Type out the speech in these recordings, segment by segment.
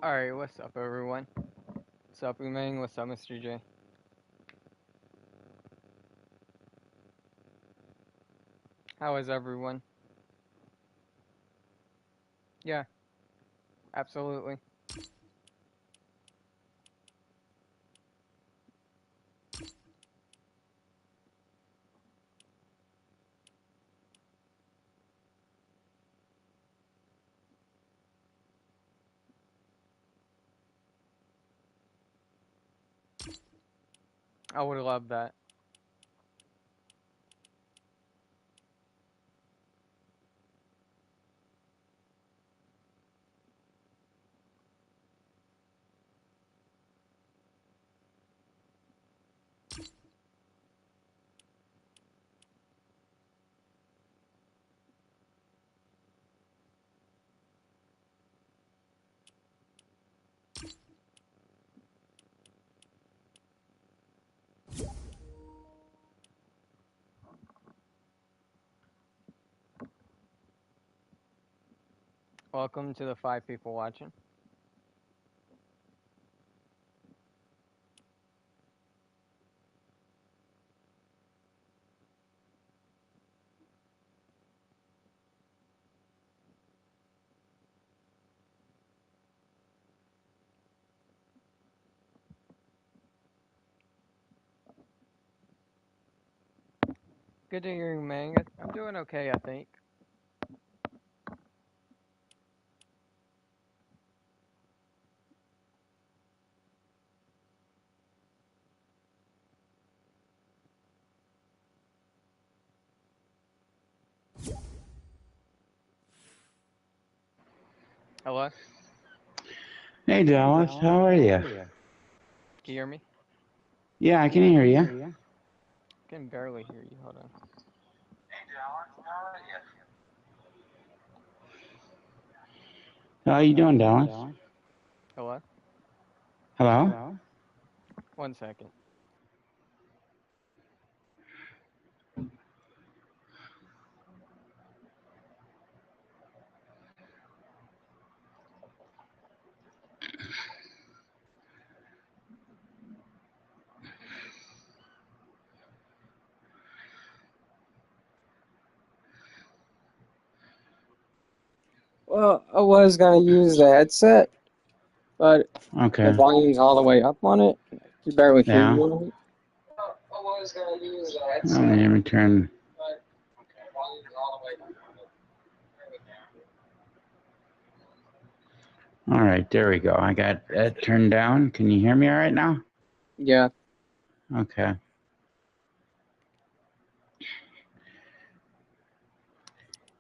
Alright, what's up everyone? What's up Umang? What's up Mr. J? How is everyone? Yeah, absolutely. I would love that. Welcome to the 5 people watching. Good to hear you, Mang. I'm doing okay, I think. Hello? Hey Dallas, how are you? Can you hear me? Yeah, I can hear you. I can barely hear you. Hold on. How are you doing, Dallas? Hello? Hello? 1 second. Well, I was gonna use the headset, but the Okay. volume's all the way up on it. I can barely hear Yeah. you on it. I was gonna use the Let headset, me turn. but the volume's all the way up on it. All right, there we go. I got that turned down. Can you hear me all right now? Yeah. Okay.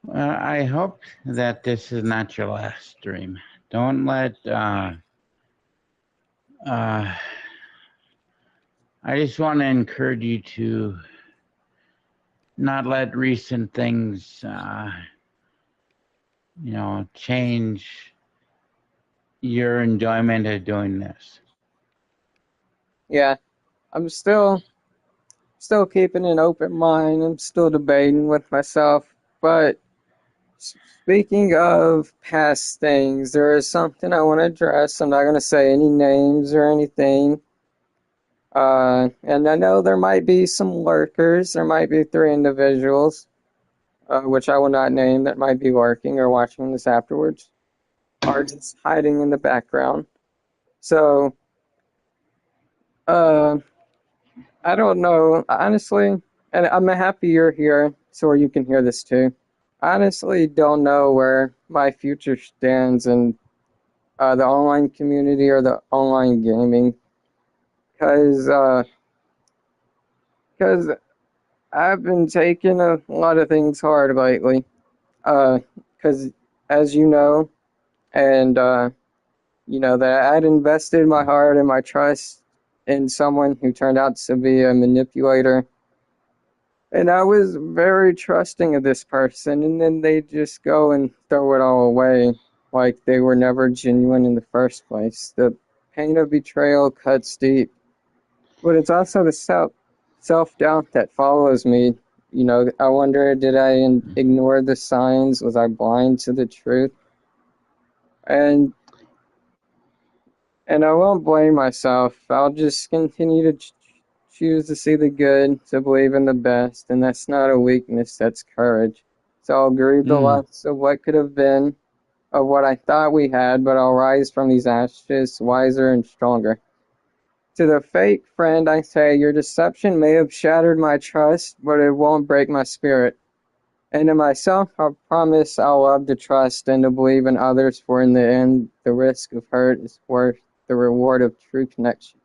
Well, I hope that this is not your last stream. Don't let. I just want to encourage you to not let recent things, change your enjoyment of doing this. Yeah. I'm still keeping an open mind. I'm still debating with myself. But speaking of past things, there is something I want to address. I'm not going to say any names or anything. And I know there might be some lurkers. There might be 3 individuals, which I will not name, that might be lurking or watching this afterwards, or just hiding in the background. So, uh, I don't know, honestly, and I'm happy you're here so you can hear this too. I honestly don't know where my future stands in the online community or the online gaming, because I've been taking a lot of things hard lately. Because as you know, and that I'd invested my heart and my trust in someone who turned out to be a manipulator. And I was very trusting of this person, and then they just go and throw it all away like they were never genuine in the first place. The pain of betrayal cuts deep, but it's also the self doubt that follows me. I wonder, did I ignore the signs? Was I blind to the truth? And And I won't blame myself. I'll just continue to choose to see the good, to believe in the best, and that's not a weakness, that's courage. So I'll grieve the Mm, loss of what could have been, of what I thought we had, but I'll rise from these ashes wiser and stronger. To the fake friend, I say, your deception may have shattered my trust, but it won't break my spirit. And to myself, I promise I'll love to trust and to believe in others, for in the end, the risk of hurt is worth the reward of true connection.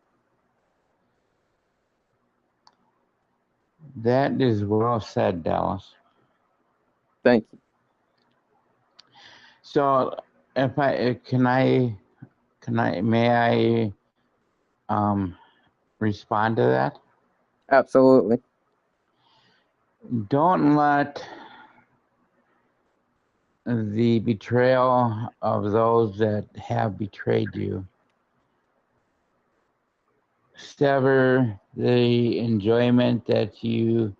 that is well said, Dallas. Thank you. So, if may I respond to that? Absolutely. Don't let the betrayal of those that have betrayed you sever the enjoyment that you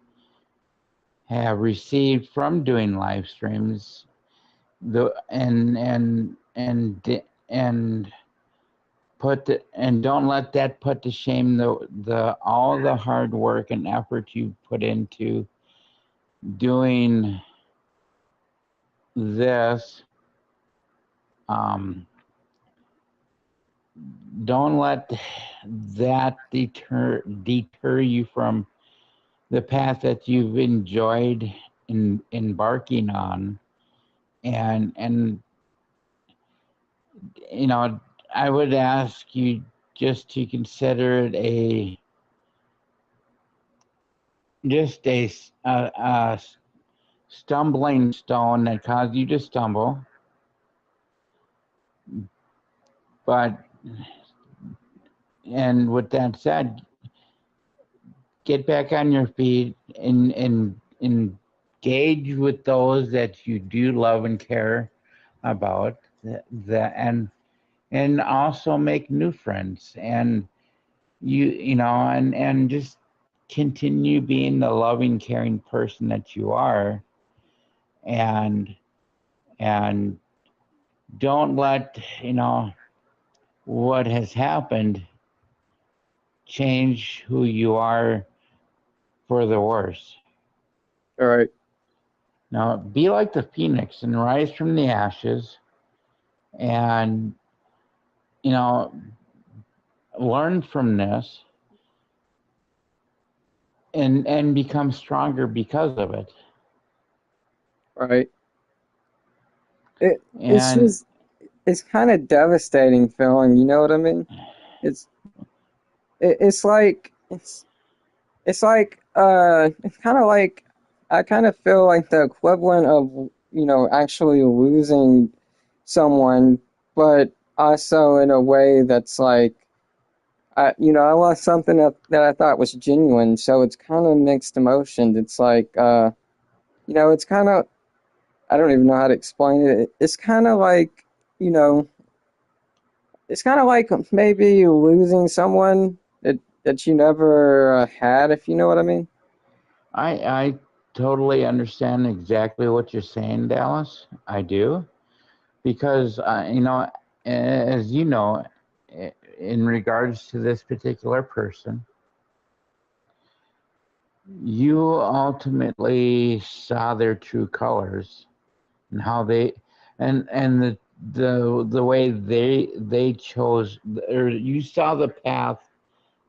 have received from doing live streams. The and don't let that put to shame the all the hard work and effort you put into doing this. um don't let that deter you from the path that you've enjoyed embarking on. And you know, I would ask you just to consider it a stumbling stone that caused you to stumble. But, and with that said, get back on your feet and engage with those that you do love and care about, and also make new friends, and you know, and just continue being the loving, caring person that you are, and and don't let, you know, what has happened change who you are for the worse. All right. Now, be like the phoenix and rise from the ashes, and, you know, learn from this, and become stronger because of it. All right. It's And just, it's kind of devastating feeling, you know what I mean? It's it's like it's kind of like I kind of feel like the equivalent of, actually losing someone, but also in a way that's like I lost something that I thought was genuine, so it's kind of mixed emotions. It's like it's kind of, I don't even know how to explain it. It's kind of like, you know, it's kind of like maybe losing someone that you never had, if you know what I mean. I totally understand exactly what you're saying, Dallas. I do, because you know, as you know, in regards to this particular person, you ultimately saw their true colors, and how they, and the way they chose, or you saw the path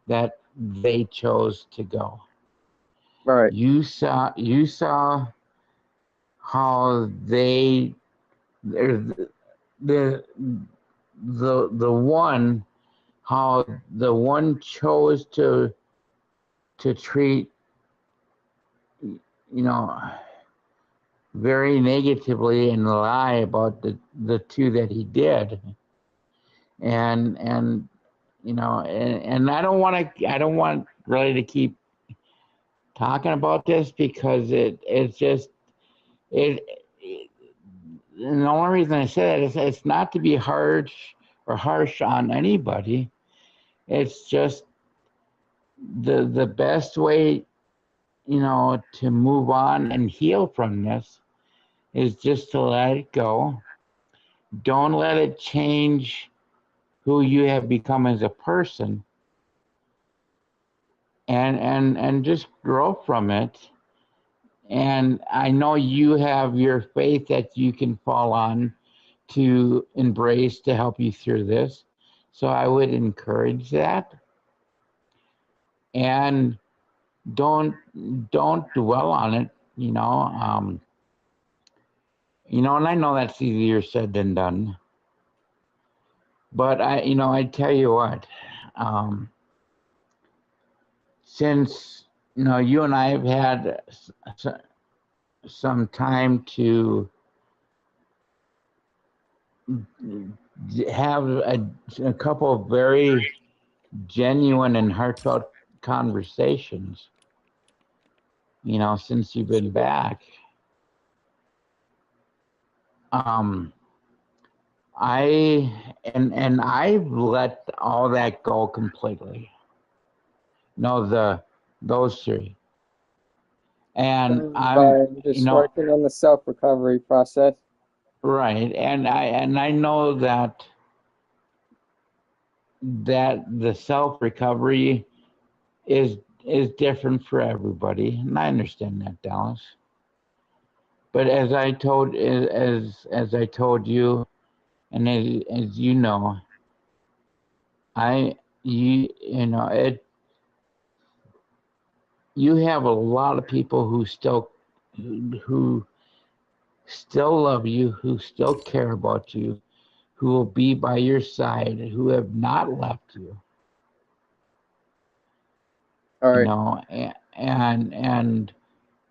that they chose to go. Right. You saw how they, the the the one, how the one chose to treat, you know, very negatively and lie about the two that he did. And you know, and I don't want really to keep talking about this, because it's just it, it and the only reason I say that is it's not to be harsh on anybody. It's just the best way, you know, to move on and heal from this is just to let it go. Don't let it change who you have become as a person, and just grow from it. And I know you have your faith that you can fall on to embrace to help you through this. So I would encourage that. And don't dwell on it, you know. And I know that's easier said than done. But I tell you what, um, since you and I have had some time to have a couple of very genuine and heartfelt conversations, since you've been back, I've let all that go completely. Those three, and I'm, By just working on the self-recovery process. right, and I know that the self recovery is different for everybody, and I understand that, Dallas. But as I told you, and as you know, you have a lot of people who still love you, who still care about you, who will be by your side, who have not left you. All right. And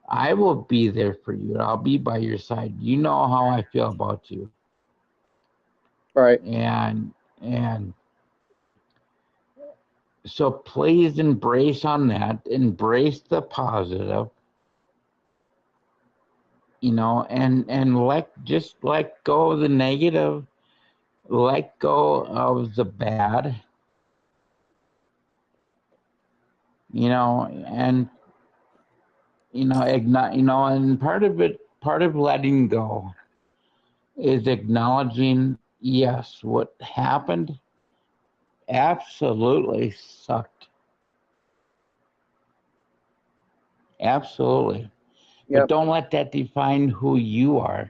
I will be there for you. I'll be by your side. You know how I feel about you. Right. And so please embrace on that. Embrace the positive. And let go of the negative. Let go of the bad. And and part of letting go is acknowledging, yes, what happened absolutely sucked. Absolutely. Yep. But don't let that define who you are.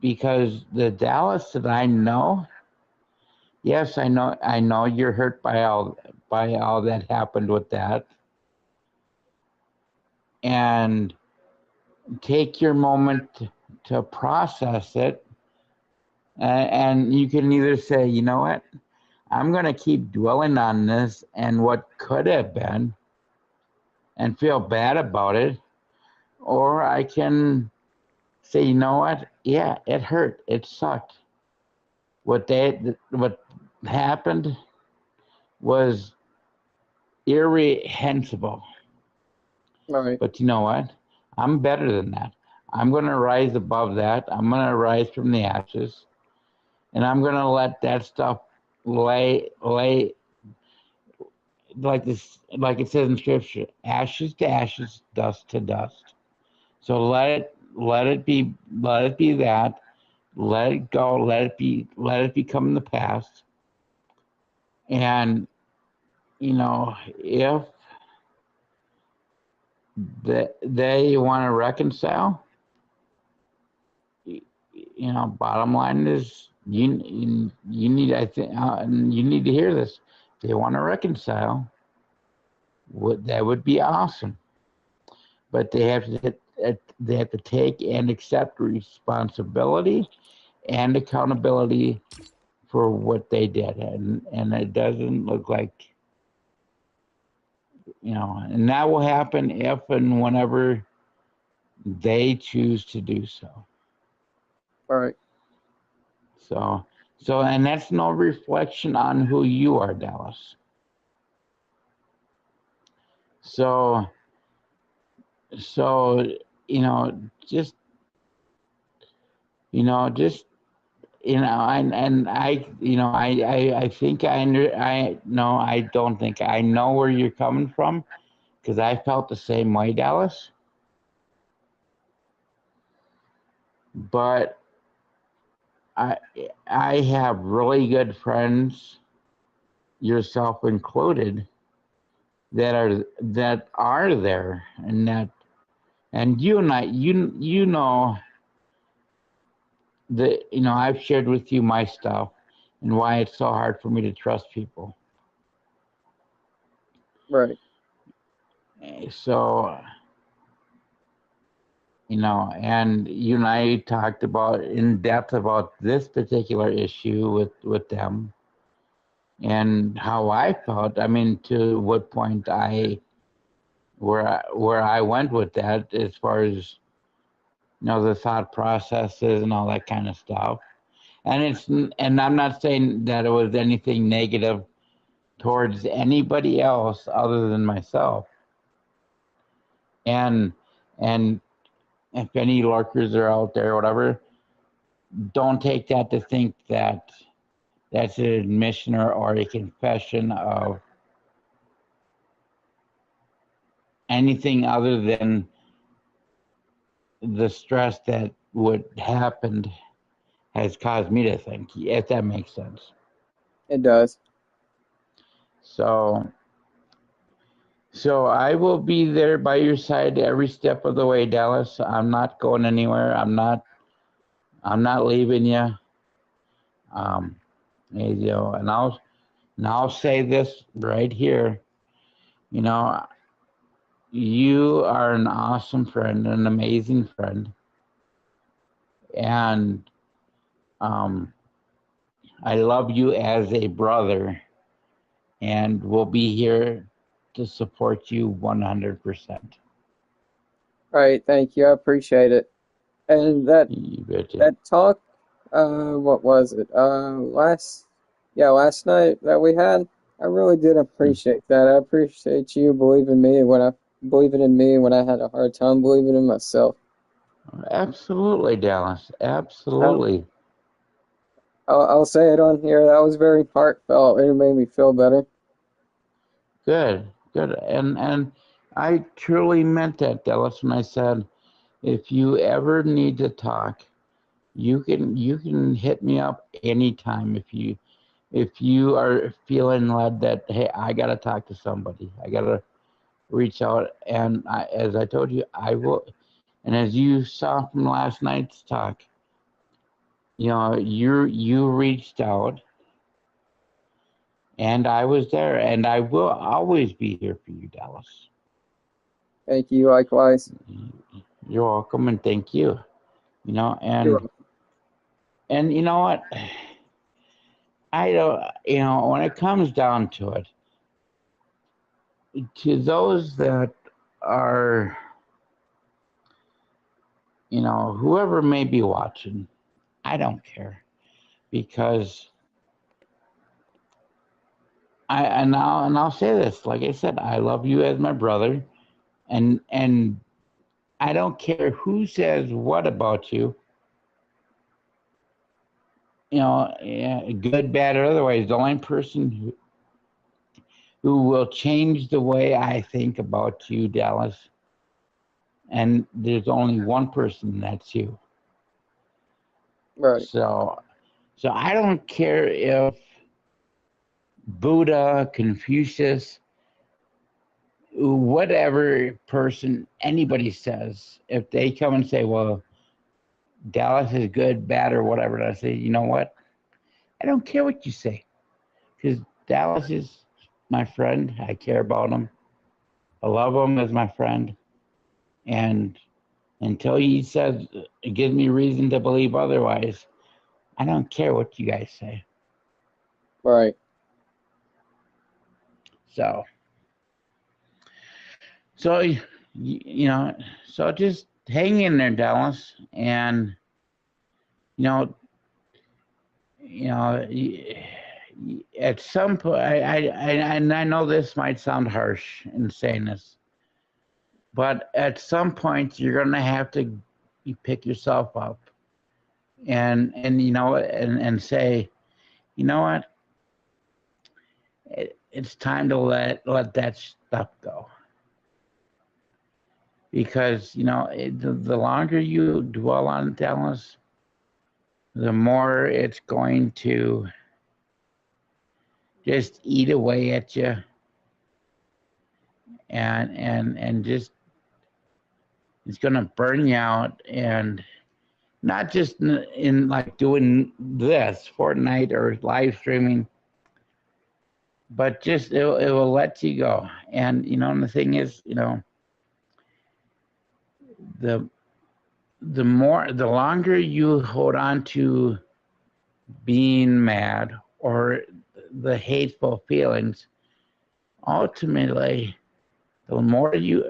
Because the Dallas that I know, yes, I know you're hurt by all that happened with that. And take your moment to process it. And you can either say, you know what, I'm going to keep dwelling on this and what could have been and feel bad about it. Or I can say, you know what, yeah, it hurt. It sucked. What happened was irrehensible. All right. But you know what? I'm better than that. I'm going to rise above that. I'm going to rise from the ashes. And I'm going to let that stuff lay like it says in scripture, ashes to ashes, dust to dust. So let it be that. Let it go. Let it become the past. And if they want to reconcile, bottom line is you need, I think, you need to hear this. If they want to reconcile, that would be awesome. But they have to take and accept responsibility and accountability for what they did, and it doesn't look like, and that will happen if and whenever they choose to do so. All right. So, and that's no reflection on who you are, Dallas. So, just, and I think I don't think I know where you're coming from, because I felt the same way, Dallas. But I I have really good friends, yourself included, that are there, and you and I, you know that, I've shared with you my stuff and why it's so hard for me to trust people. Right. So, and you and I talked about in depth about this particular issue with them and how I felt. I mean, to what point where I went with that, as far as the thought processes and all that kind of stuff. And I'm not saying that it was anything negative towards anybody else other than myself. And and if any lurkers are out there or whatever, don't take that to think that that's an admission or a confession of anything other than the stress that what happened has caused me to think, if that makes sense. It does. So I will be there by your side every step of the way, Dallas. I'm not going anywhere. I'm not leaving you. Um, and I'll say this right here. You know, you are an awesome friend, an amazing friend, and I love you as a brother, and will be here to support you 100%. Right. Thank you. I appreciate it. And that You betcha. that talk, what was it? Last night that we had, I really did appreciate that. I appreciate you believing in me when I had a hard time believing in myself. Absolutely, Dallas. I, Absolutely. I'll say it on here. That was very heartfelt. It made me feel better. Good. Good. And I truly meant that, Dallas, when I said, if you ever need to talk, you can hit me up anytime if you are feeling led that, hey, I gotta talk to somebody. I gotta reach out, and as I told you, I will. And as you saw from last night's talk, you reached out, and I was there, and I will always be here for you, Dallas. Thank you. Likewise. You're welcome, and thank you. You know, You're and welcome. and you know what? I don't. When it comes down to it, to those that are, whoever may be watching, I don't care, because I'll say this, like I said, I love you as my brother, and I don't care who says what about you, yeah, good, bad, or otherwise. The only person who will change the way I think about you, Dallas, and there's only one person, that's you. Right. So I don't care if Buddha, Confucius, whatever person anybody says, if they come and say, well, Dallas is good, bad, or whatever, and I say, you know what? I don't care what you say, because Dallas is my friend. I care about him. I love him as my friend. And until he says, it gives me reason to believe otherwise, I don't care what you guys say. Right. So, so so just hang in there, Dallas, and you know, at some point, and I know this might sound harsh in saying this, but at some point you're gonna have to pick yourself up and say, you know what, it's time to let that stuff go, because the longer you dwell on Dallas, the more it's going to just eat away at you, and just it's going to burn you out. And not just in like doing this Fortnite or live streaming, but just it will let you go. And and the thing is, the the longer you hold on to being mad or the hateful feelings, ultimately, the longer you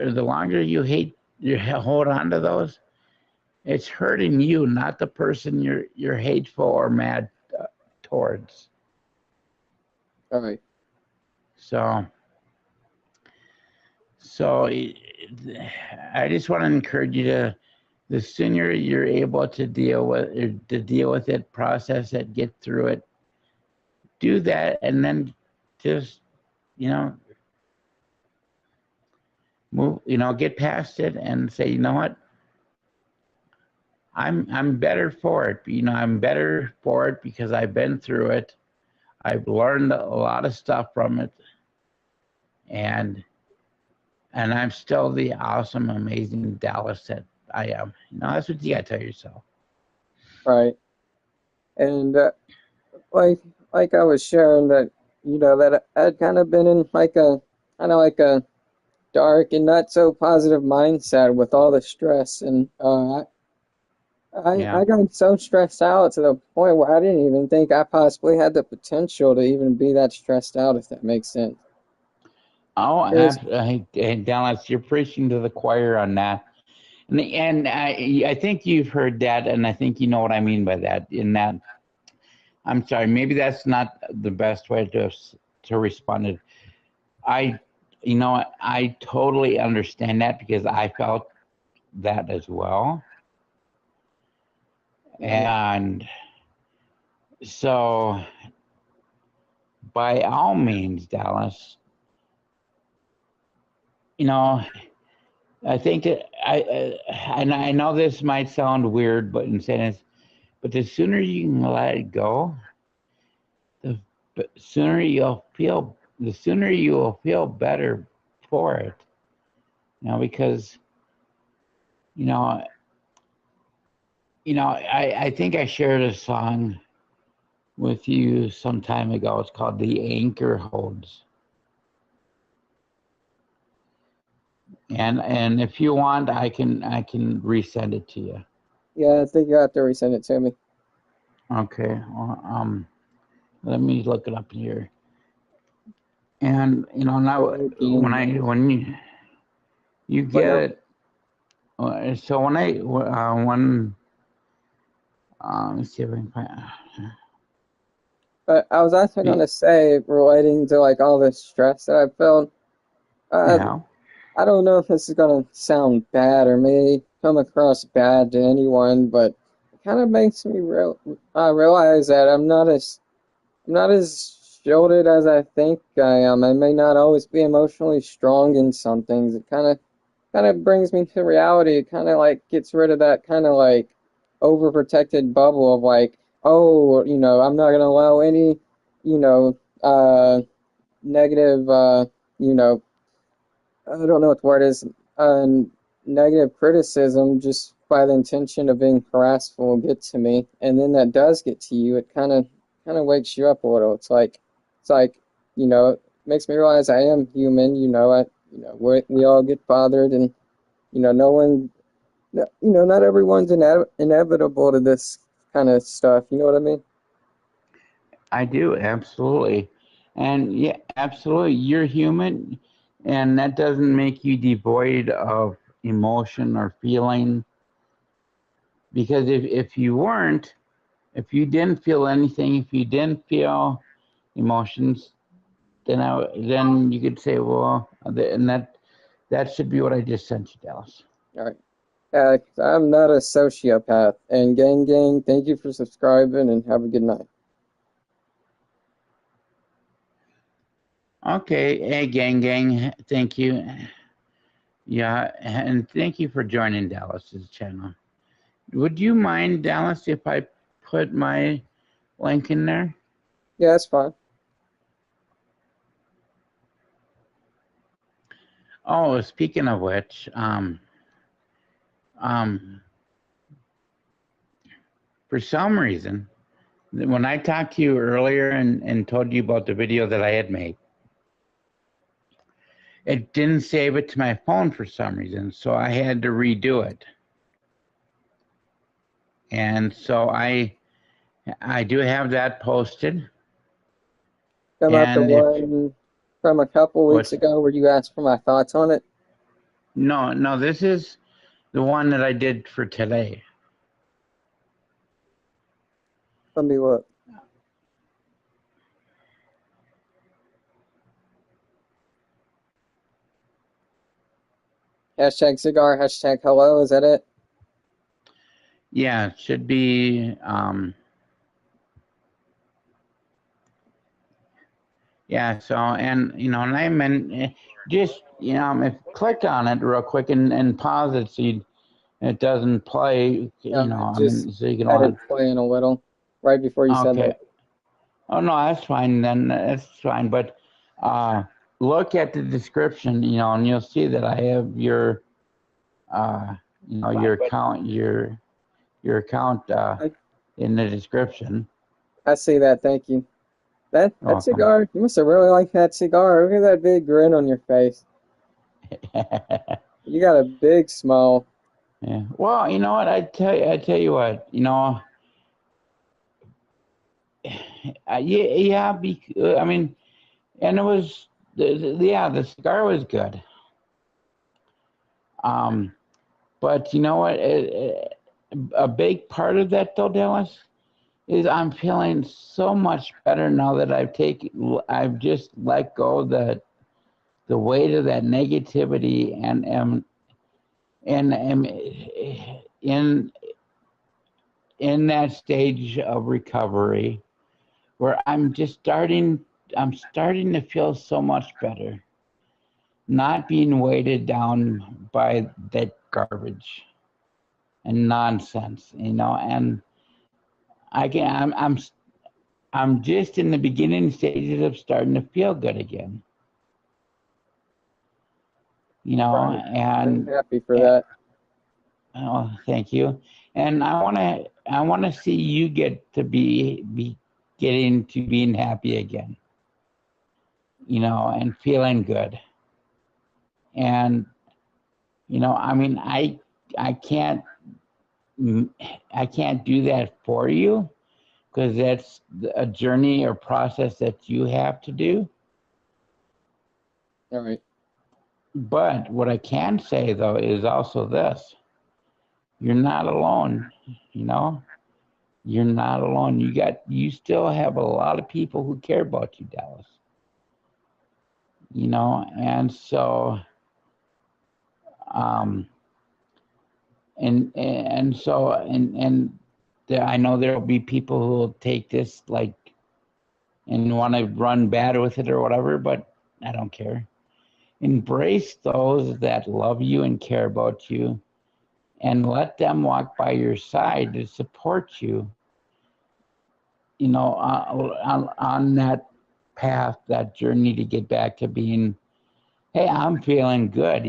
hold on to those, it's hurting you, not the person you're hateful or mad towards. All right. So I just want to encourage you to, the sooner you're able to deal with it, process it, get through it, do that, and then just move, get past it and say, you know what, I'm better for it. I'm better for it because I've been through it. I've learned a lot of stuff from it, and I'm still the awesome, amazing Dallas that I am. That's what you gotta tell yourself. Right. And like I was sharing that, that I'd kind of been in like a kind of like a dark and not so positive mindset with all the stress, and Yeah. I got so stressed out to the point where I didn't even think I possibly had the potential to even be that stressed out, if that makes sense. Oh, Because Dallas, you're preaching to the choir on that. And I think you've heard that, and I think you know what I mean by that. In that, I'm sorry, maybe that's not the best way to respond to. I totally understand that because I felt that as well. And so, by all means, Dallas, I think and I know this might sound weird, but in saying this, but the sooner you can let it go, the sooner you'll feel better for it. Because I think I shared a song with you some time ago. It's called "The Anchor Holds," and if you want, I can resend it to you. yeah, I think you have to resend it to me. Okay. Well, let me look it up here. And now when you get it, so when let's see if I can find. But I was also gonna say, relating to like all the stress that I felt, Yeah. I don't know if this is gonna sound bad or may come across bad to anyone, but it kind of makes me realize that I'm not as shielded as I think I am. I may not always be emotionally strong in some things. It kind of brings me to reality. It kind of like gets rid of that kind of like overprotected bubble of like, oh, I'm not gonna allow any, you know, negative, I don't know what the word is, uh, negative criticism just by the intention of being harassful get to me, and then that does get to you. It kind of wakes you up a little. It's like, makes me realize I am human. We all get bothered, and no one, not everyone's inevitable to this kind of stuff. You know what I mean? I do, absolutely. And yeah, absolutely. You're human, and that doesn't make you devoid of emotion or feeling. Because if you weren't, if you didn't feel anything, if you didn't feel emotions, then you could say, well, and that should be what I just sent you, Dallas. All right. I'm not a sociopath. And gang, thank you for subscribing and have a good night. Okay, hey, gang, thank you. Yeah, and thank you for joining Dallas's channel. Would you mind, Dallas, if I put my link in there? Yeah, that's fine. Oh, speaking of which, for some reason, when I talked to you earlier and told you about the video that I had made, it didn't save it to my phone for some reason, so I had to redo it. And so I do have that posted. About the And if one from a couple weeks what? ago where you asked for my thoughts on it. No, this is the one that I did for today. Let me look. Hashtag cigar, hashtag hello, is that it? Yeah, it should be. Yeah. So, and and I meant just if click on it real quick and pause it so it doesn't play. I I just mean, so you can had watch. it playing a little right before you said Okay. that. Oh no, that's fine. Then that's fine. But look at the description, and you'll see that I have your, your account, your account I, in the description. I see that, thank you. That You're that welcome. cigar, you must have really liked that cigar. Look at that big grin on your face. You got a big smile. Yeah. Well, you know what? I tell you what. Yeah. I mean, and it was, the cigar was good. But you know what? A big part of that, though, Dallas, is I'm feeling so much better now that I've just let go of the weight of that negativity and am in that stage of recovery where I'm starting to feel so much better, not being weighted down by that garbage and nonsense, and I'm just in the beginning stages of starting to feel good again, Right. I'm and happy for that. oh, thank you. And I want to see you get to be getting to being happy again, and feeling good. And I mean, I can't I can't do that for you because that's a journey or process that you have to do. All right. But what I can say though is also this: you're not alone. You know, you're not alone. You still have a lot of people who care about you, Dallas. And so um, and so and I know there'll be people who will take this like and want to run bad with it or whatever, but I don't care. Embrace those that love you and care about you, and let them walk by your side to support you. On that path, that journey to get back to being, hey, I'm feeling good.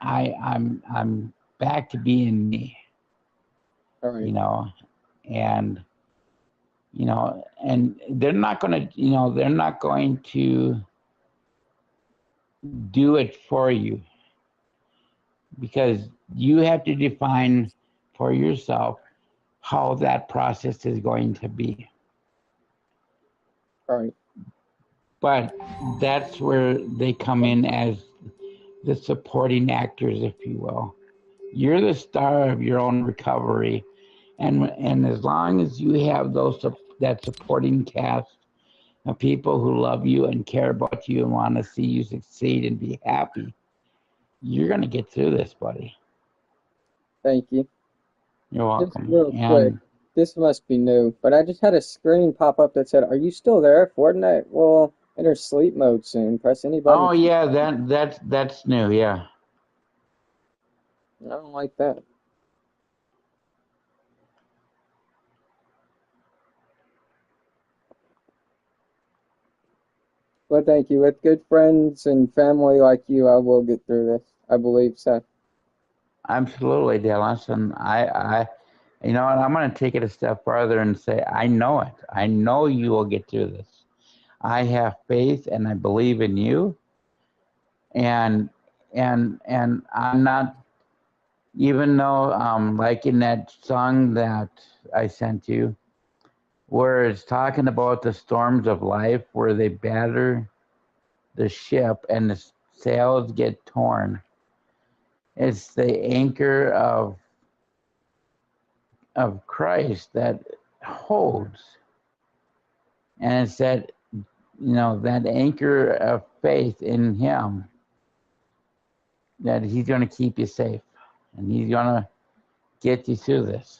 I'm back to being me. All right. And and they're not going to do it for you, because you have to define for yourself how that process is going to be. All right. But that's where they come in as the supporting actors, if you will. You're the star of your own recovery, and as long as you have that supporting cast of people who love you and care about you and want to see you succeed and be happy, you're going to get through this, buddy. Thank you. You're Just welcome. real quick. And This must be new, but I just had a screen pop up that said, "Are you still there? Fortnite will enter sleep mode soon. Press any button." oh yeah, that's new. Yeah. I don't like that. Well, thank you. With good friends and family like you, I will get through this. I believe so. Absolutely, Dallas. And you know what? I'm going to take it a step further and say, I know it. I know you will get through this. I have faith and I believe in you. And I'm not, even though, like in that song that I sent you, where it's talking about the storms of life, where they batter the ship and the sails get torn. It's the anchor of Christ that holds. And it's that, that anchor of faith in him that he's going to keep you safe and he's going to get you through this.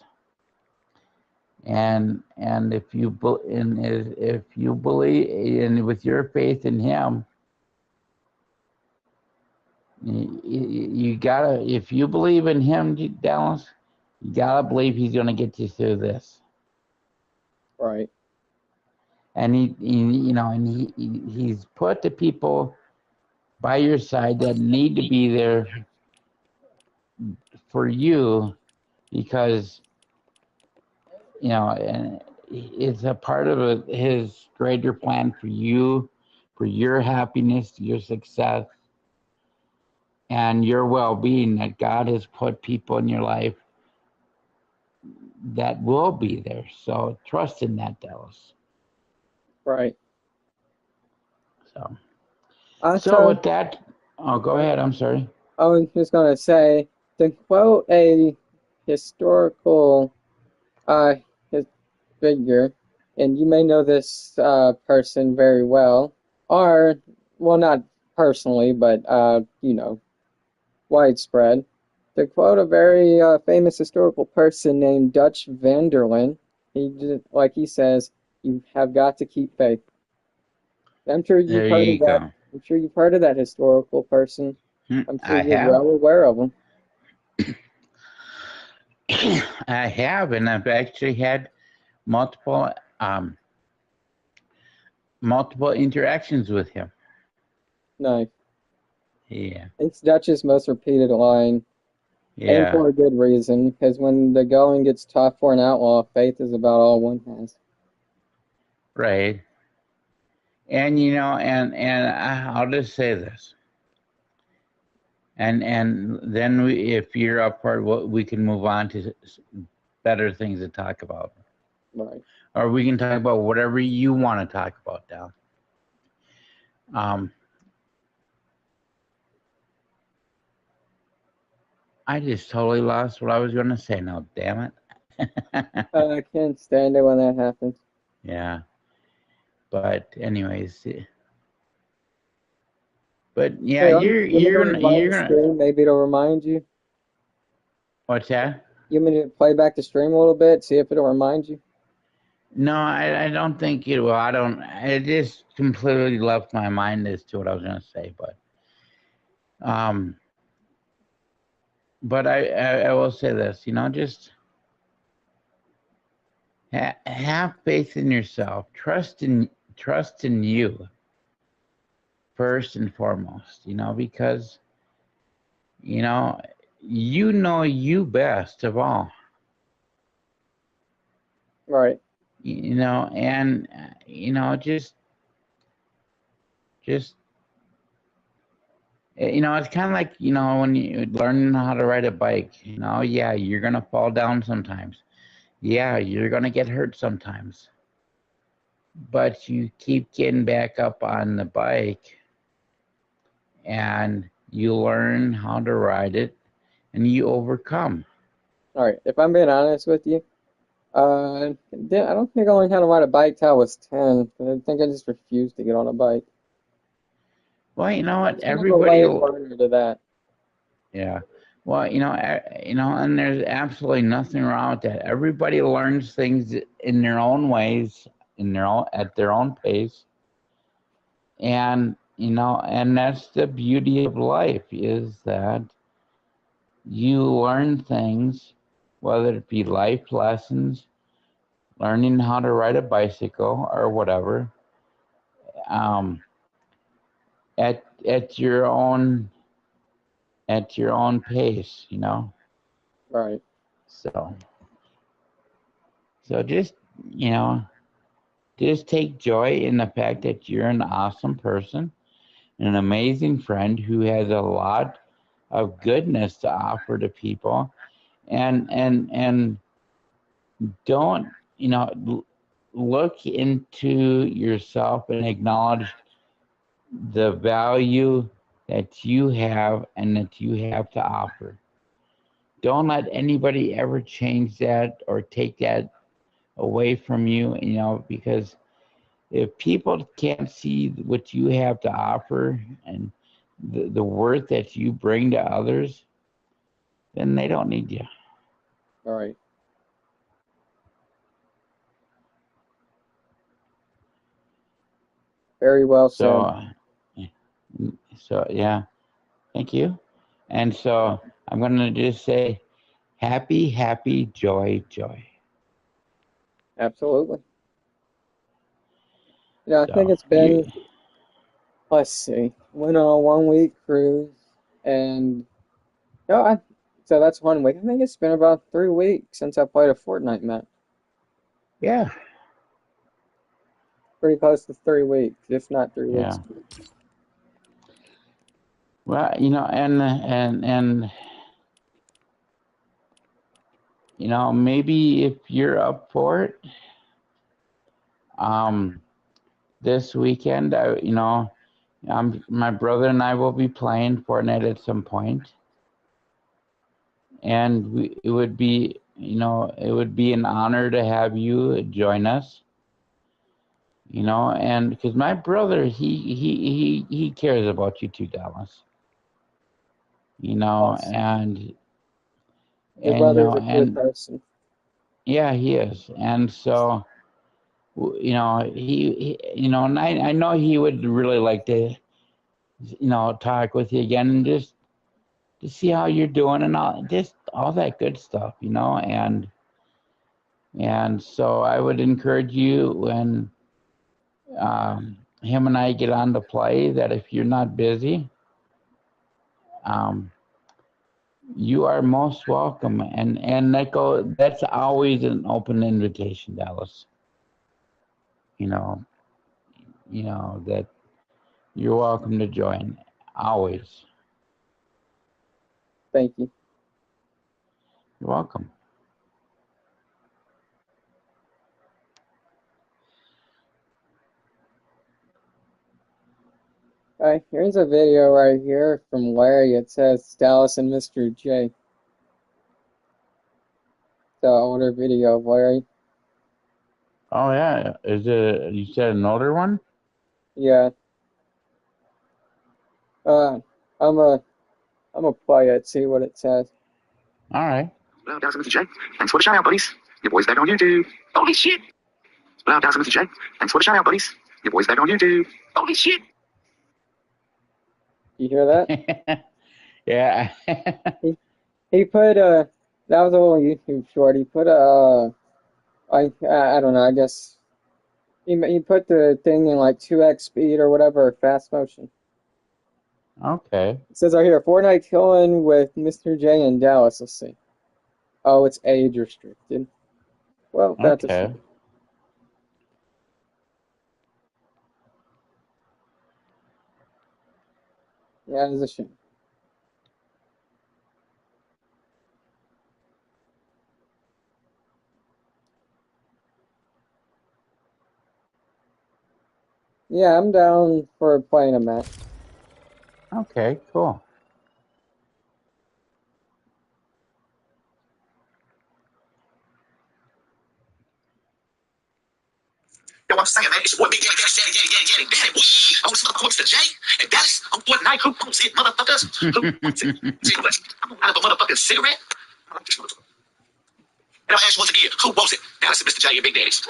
And if you believe, and with your faith in him, you gotta, if you believe in him, Dallas, you gotta believe he's going to get you through this. Right. And he's put the people by your side that need to be there for you, because and it's a part of his greater plan for you, for your happiness, your success, and your well-being, that God has put people in your life that will be there. So trust in that, Dallas. Right. So Also, with that, oh, go ahead. I'm sorry. I was just going to say, to quote a historical uh, figure, and you may know this person very well, or, well, not personally, but, widespread. To quote a very famous historical person named Dutch Vanderlyn, like he says, you have got to keep faith. I'm sure you've There heard of you that. go. I'm sure you've heard of that historical person. I'm sure I you're have. well aware of him. I have, and I've actually had multiple multiple interactions with him. Nice. Yeah. It's Dutch's most repeated line, and Yeah. for a good reason, because when the going gets tough for an outlaw, faith is about all one has. Right. And I'll just say this. And then if you're up for it, we can move on to better things to talk about. Right. Or we can talk about whatever you want to talk about now. I just totally lost what I was going to say now, damn it. I can't stand it when that happens. Yeah. But anyways, but yeah, Hey, you're to gonna rewind the stream, maybe to remind you. What's that? You want me to play back the stream a little bit, see if it'll remind you? No, I don't think it will. I don't. It just completely left my mind as to what I was going to say, but I will say this. Just have faith in yourself. Trust in you first and foremost. Because you best of all. Right. And just it's kind of like when you learn how to ride a bike. Yeah, you're gonna fall down sometimes. Yeah, you're gonna get hurt sometimes, but you keep getting back up on the bike and you learn how to ride it and you overcome. All right. If I'm being honest with you, I don't think I learned how to ride a bike till I was 10. I think I just refused to get on a bike. Well, you know I what? was kind of a Everybody, late learner to that. yeah. Well, and there's absolutely nothing wrong with that. Everybody learns things in their own ways, at their own pace, and and that's the beauty of life, is that you learn things, whether it be life lessons, learning how to ride a bicycle or whatever. at your own pace, you know. Right. So just, you know, just take joy in the fact that you're an awesome person, an amazing friend who has a lot of goodness to offer to people, and don't, you know, look into yourself and acknowledge the value that you have and that you have to offer. Don't let anybody ever change that or take that away from you, you know, because if people can't see what you have to offer and the worth that you bring to others, then they don't need you. All right. Very well said. So yeah, thank you. And so I'm going to just say happy, happy, joy, joy. Absolutely. Yeah, I think So it's been, let's see, went on a 1 week cruise, and no, so that's 1 week. I think it's been about 3 weeks since I played a Fortnite match. yeah, Pretty close to 3 weeks, if not 3 weeks. yeah. Well, you know, and you know, maybe if you're up for it, this weekend, you know, my brother and I will be playing Fortnite at some point, and it would be, you know, it would be an honor to have you join us. You know, and because my brother, he cares about you too, Dallas. You know, Awesome. Your you brother's know, a good and person. yeah, he is, and so you know, you know, and I know he would really like to, you know, talk with you again and just to see how you're doing and all that good stuff, you know, and so I would encourage you when him and I get on to play that if you're not busy, um, you are most welcome, and that's always an open invitation, Dallas. You know that you're welcome to join always. Thank you. You're welcome. All right, here's a video right here from Larry. It says Dallas and Mr. J. The older video of Larry. Oh yeah, is it? You said an older one? Yeah. Uh, I'm a play it, see what it says. All right. Well, Dallas and Mr. J, thanks for the shout out, buddies. Your boy's back on YouTube. Holy shit! Well, Dallas and Mr. J, thanks for the shout out, buddies. Your boy's back on YouTube. Holy shit! You hear that? Yeah. He put that was a little YouTube short. He put I don't know. I guess he put the thing in like 2x speed or whatever, fast motion. Okay. It says right here, Fortnite killing with Mr. J and Dallas. Let's see. Oh, it's age restricted. Well, that's a Okay. shame. Yeah, it's a shame. Yeah, I'm down for playing a match. Okay. Cool. Yo, I'm saying, man, it's your boy Big Daddy, Daddy. I want to smoke Mr. J and Dallas on Fortnite. Who wants it, motherfuckers? Who wants it? Cigarette. I'm out of a motherfucking cigarette. I like this motherfucker. And I'll ask you once again, who wants it? Dallas and Mr. J and Big Daddy's.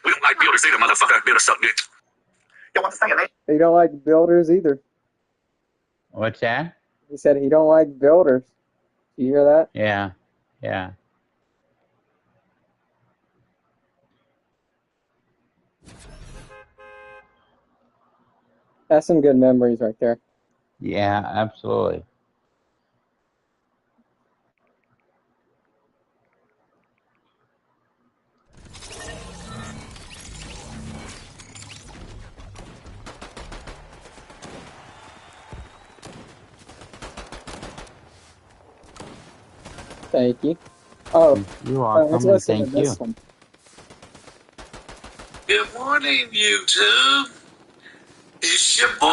We don't like builders either, motherfucker. Builders suck dick. Yo, I'm saying, man. He don't like builders either. What's that? He said he don't like builders. You hear that? Yeah. Yeah. That's some good memories right there. Yeah, absolutely. Thank you. Oh, You're let's welcome, and listen to thank you. this one. Good morning, YouTube. It's your boy.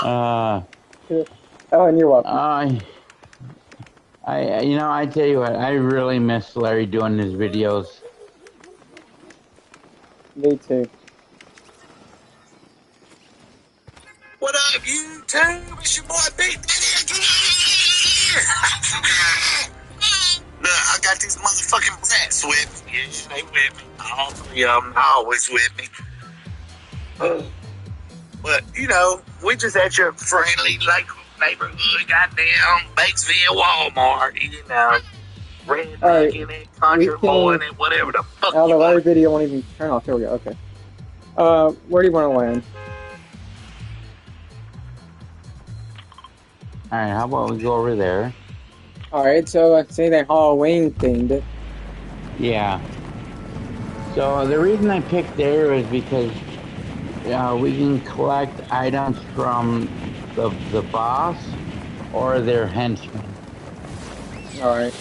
uh, Oh, and you're welcome. I tell you what, I really miss Larry doing his videos. Me too. What up, YouTube? It's your boy Big Daddy again. Look, I got these motherfucking brats with me. Yeah, they with me. All three of them always with me. But, you know, we just at your friendly, like, neighborhood, goddamn, Batesville Walmart, you know. Redneck in it, country boy in it, whatever the fuck Oh, you the Larry want. video won't even turn off. Here we go. Okay. Where do you want to land? All right, how about we go over there? All right. So say they Halloween themed. Yeah. So the reason I picked there is because we can collect items from the boss or their henchmen. All right.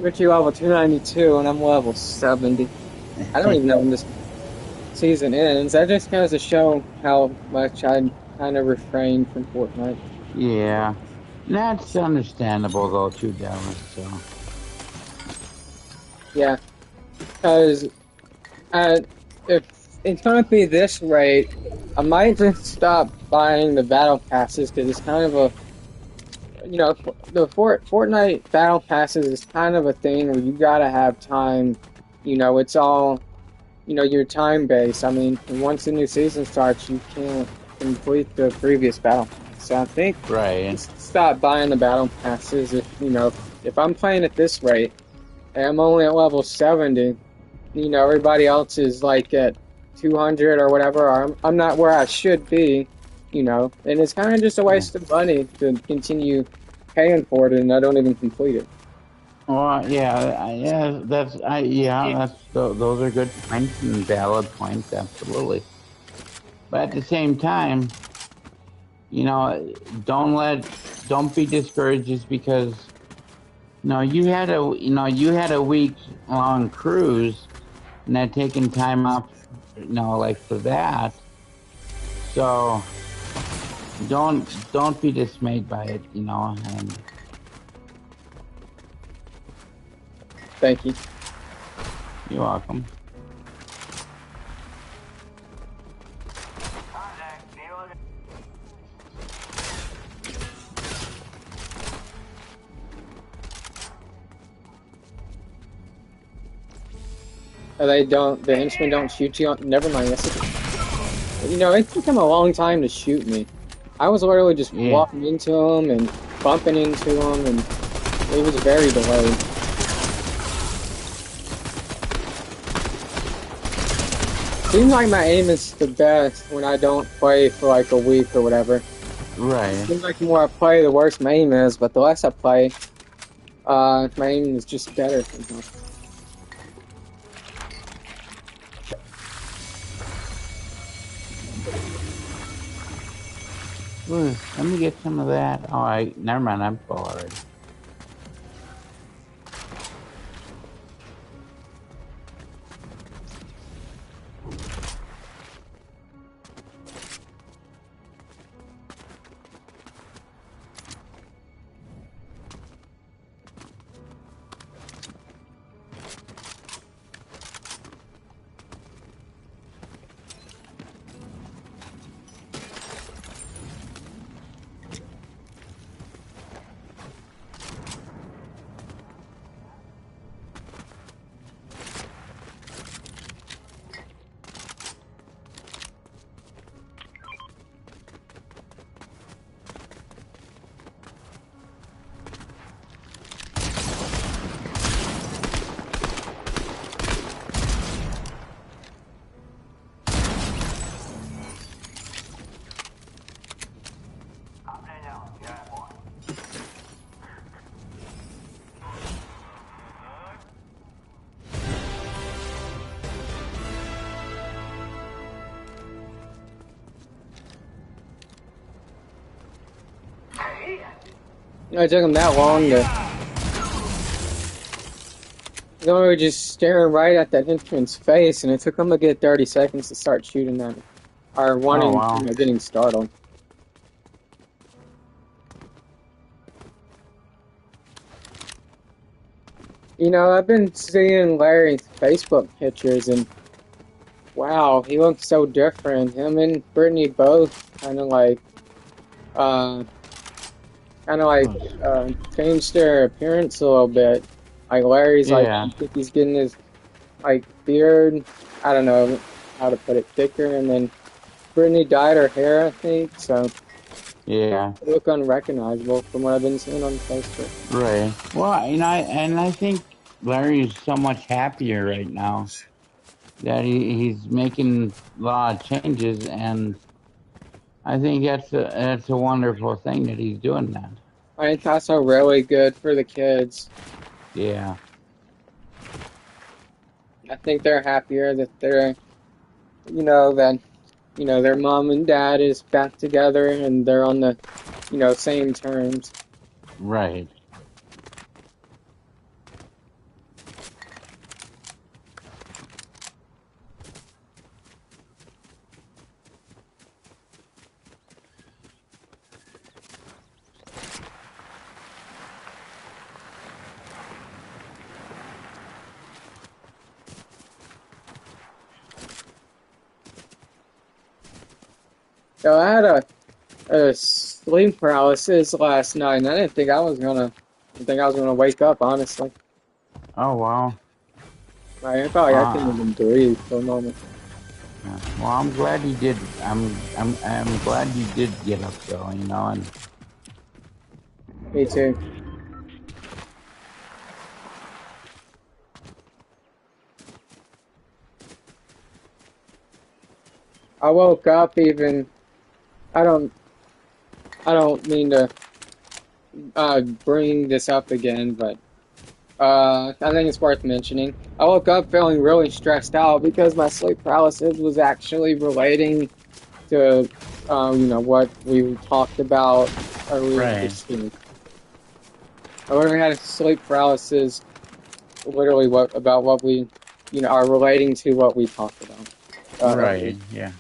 But you level 292 and I'm level 70. I don't even know when this season ends. That just goes to show how much I kind of refrain from Fortnite. Yeah, that's understandable though too, Dallas. So Yeah, because if it's gonna be this rate, I might just stop buying the battle passes because it's kind of a, the Fortnite battle passes is kind of a thing where you gotta have time. It's all, you're time based. I mean, once the new season starts, you can't complete the previous battle pass. So I think right. just stop buying the battle passes if I'm playing at this rate and I'm only at level 70, everybody else is like at 200 or whatever, or I'm not where I should be, and it's kind of just a waste of money to continue paying for it and I don't even complete it. Well, yeah, those are good points and valid points, absolutely. But at the same time, don't be discouraged just because you had a week long cruise and had taken time off, like for that. So don't be dismayed by it, and Thank you. you're welcome. The henchmen don't shoot you on, never mind, yes it took them a long time to shoot me. I was literally just Yeah. walking into them and bumping into them and it was very delayed. Seems like my aim is the best when I don't play for like a week or whatever. Right. Seems like the more I play, the worse my aim is, but the less I play, my aim is just better somehow. Ooh, let me get some of that. All right, never mind, I'm full already. It took him that long to. They were just staring right at that henchman's face, and it took him a good 30 seconds to start shooting them, or wanting, wow. getting startled. I've been seeing Larry's Facebook pictures, and wow, he looks so different. Him and Brittany both kind of changed their appearance a little bit. Like Larry's Yeah. I think he's getting his beard, I don't know how to put it, thicker, and then Brittany dyed her hair, I think, so Yeah. they look unrecognizable from what I've been seeing on Facebook. Right. Well, I think Larry's so much happier right now that he's making a lot of changes, and I think that's a wonderful thing that he's doing that. I think that's also really good for the kids. Yeah. I think they're happier that they're, their mom and dad is back together and they're on the, same terms. Right. So I had a sleep paralysis last night, and I didn't think I was gonna wake up, honestly. Oh wow. I felt like I couldn't even breathe for a moment. Yeah. Well, I'm glad you did. I'm glad you did get up though. And Me too. I woke up even. I don't mean to bring this up again, but I think it's worth mentioning. I woke up feeling really stressed out because my sleep paralysis was actually relating to, what we talked about earlier this week. I literally had sleep paralysis, literally about what we, are relating to what we talked about. right. Yeah.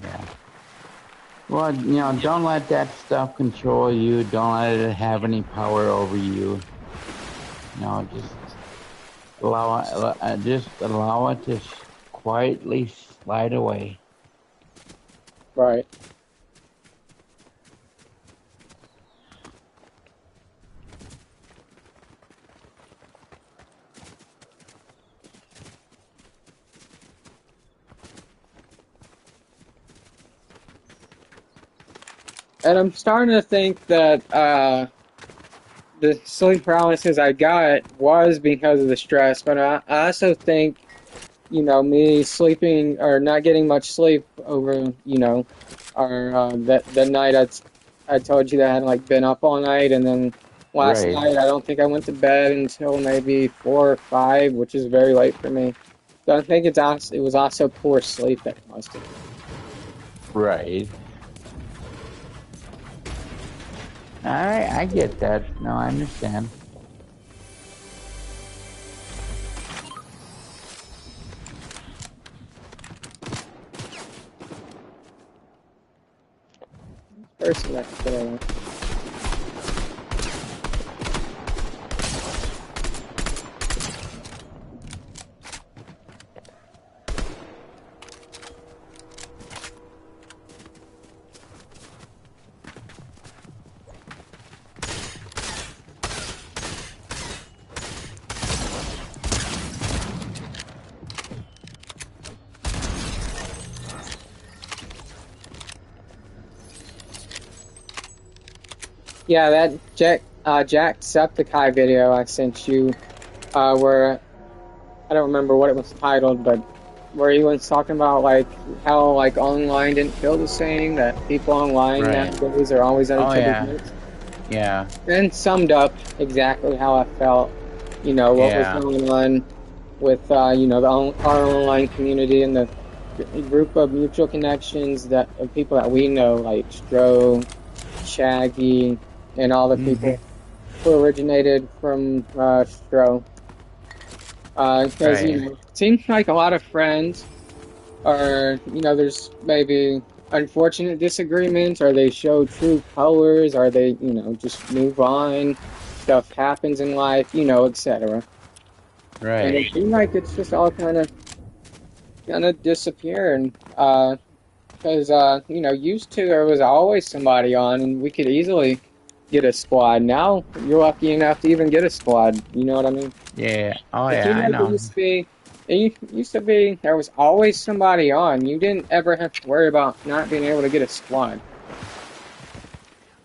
Yeah. Well, don't let that stuff control you. Don't let it have any power over you. Just allow it to quietly slide away. Right. And I'm starting to think that the sleep paralysis I got was because of the stress, but I also think, me sleeping or not getting much sleep over, or that night I told you that I hadn't been up all night, and then last night I don't think I went to bed until maybe 4 or 5, which is very late for me. So I think it was also poor sleep that caused it. Right. I get that. No, I understand. Person that could Yeah, that Jacksepticeye video I sent you, where I don't remember what it was titled, but where he was talking about how online didn't feel the same, that people online nowadays are always at each other's necks. Yeah. And summed up exactly how I felt, what was going on with our online community and the a group of mutual connections that of people that we know, like Stro, Shaggy, and all the people who originated from Stro. Because Right. it seems like a lot of friends are, there's maybe unfortunate disagreements, or they show true colors, or they, just move on. Stuff happens in life, etc. And it Right. seems like it's just all kind of disappearing. Because used to there was always somebody on, and we could easily get a squad. Now you're lucky enough to even get a squad. You know what I mean? Yeah. Oh It yeah, seemed I like it know. used to be. It used to be there was always somebody on. You didn't ever have to worry about not being able to get a squad.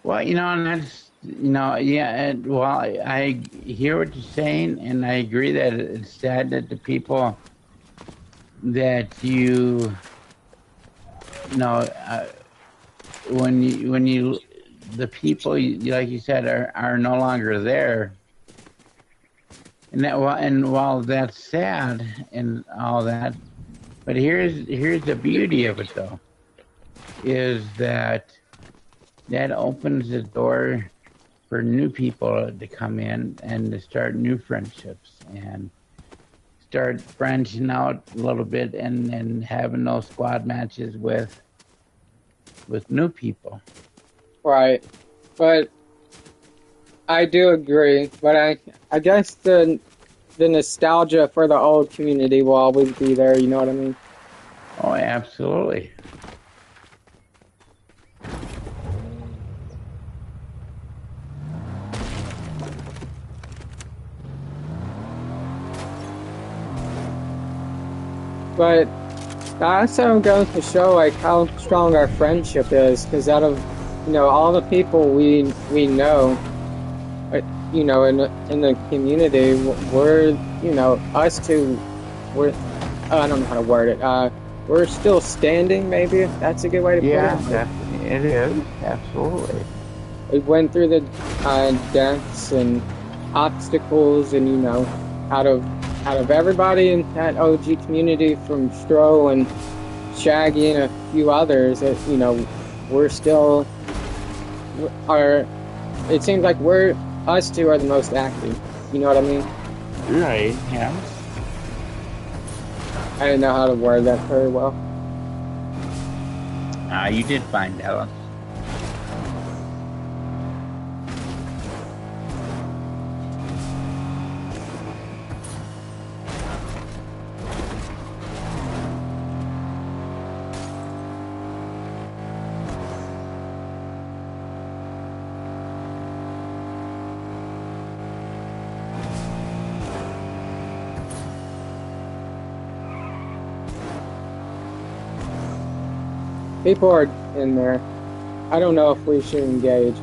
Well, and that's, yeah, well, I hear what you're saying, and I agree that it's sad that the people that when you, the people, like you said, are no longer there. And while that's sad and all that, but here's the beauty of it though, is that opens the door for new people to come in and to start new friendships and start branching out a little bit and having those squad matches with new people. Right. But I do agree. But I guess the nostalgia for the old community will always be there. You know what I mean? Oh, absolutely. But that also goes to show like how strong our friendship is. Because out of all the people we know, in the community, we're us two, we're I don't know how to word it. We're still standing. Maybe that's a good way to put it. It is absolutely. We went through the deaths and obstacles, and out of everybody in that OG community, from Stro and Shaggy and a few others, that we're still are. It seems like us two are the most active. You know what I mean? Right. Yeah. I didn't know how to word that very well. You did find out. People are in there. I don't know if we should engage.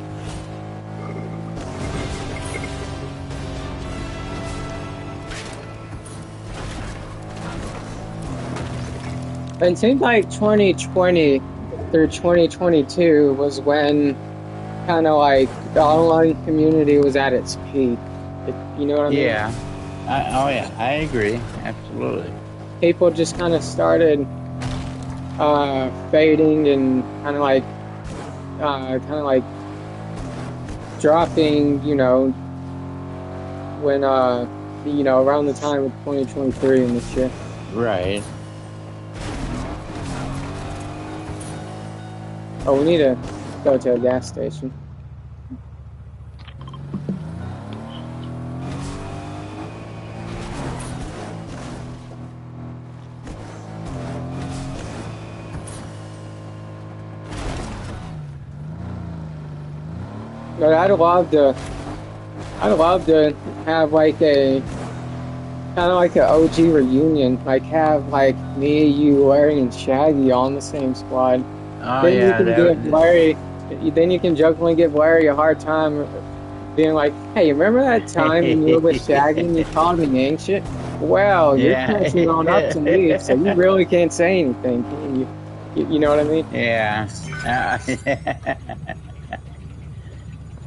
It seemed like 2020 through 2022 was when kind of like the online community was at its peak. You know what I mean? Yeah. Oh yeah, I agree. Absolutely. People just kind of started fading and kind of like dropping. When around the time of 2023 and this shit. Right. Oh, we need to go to a gas station. But I'd love to have like a kind of like an OG reunion, like have like me, you, Larry, and Shaggy all in the same squad. Oh Then yeah. you can give Larry, then you can jokingly give Larry a hard time, being like, "Hey, remember that time when you were with Shaggy and you called me ancient? Well, you're catching on up to me, so you really can't say anything, can you? You know what I mean?" Yeah.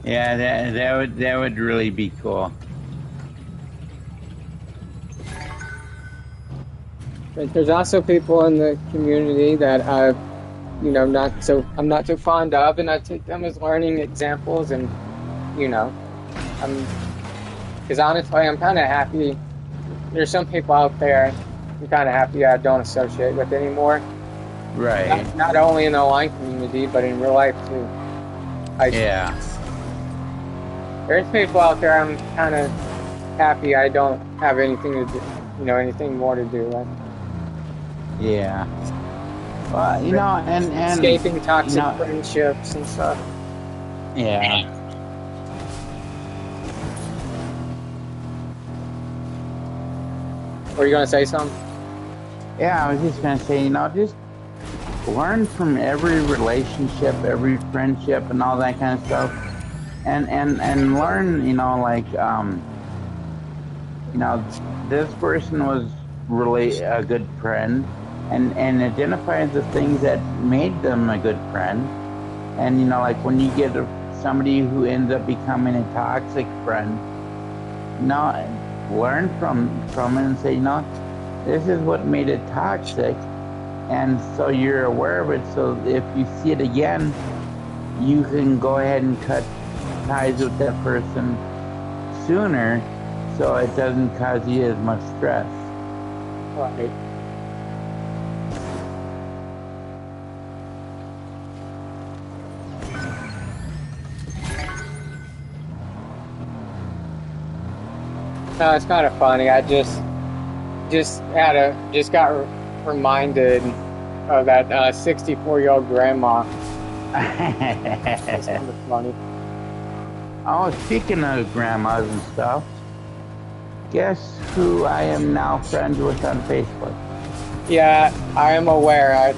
Yeah, that would really be cool. But there's also people in the community that I'm not so fond of, and I take them as learning examples. And you know, because honestly, I'm kind of happy. There's some people out there I'm kind of happy I don't associate with anymore. Right. Not only in the online community, but in real life too. Yeah. There's people out there I'm kind of happy I don't have anything to do, anything more to do with. Yeah. Well, and Escaping toxic you know, friendships and stuff. yeah. Were you gonna say something? Yeah, I was just gonna say, just learn from every relationship, every friendship, and all that kind of stuff, and learn, this person was really a good friend, and identify the things that made them a good friend, and when you get somebody who ends up becoming a toxic friend, learn from it and say, this is what made it toxic. And so you're aware of it, so if you see it again, you can go ahead and cut ties with that person sooner, so it doesn't cause you as much stress. Right. No, it's kind of funny. I just got reminded of that 64-year-old grandma. That's kind of funny. Oh, speaking of grandmas and stuff, guess who I am now friends with on Facebook? Yeah, I am aware. I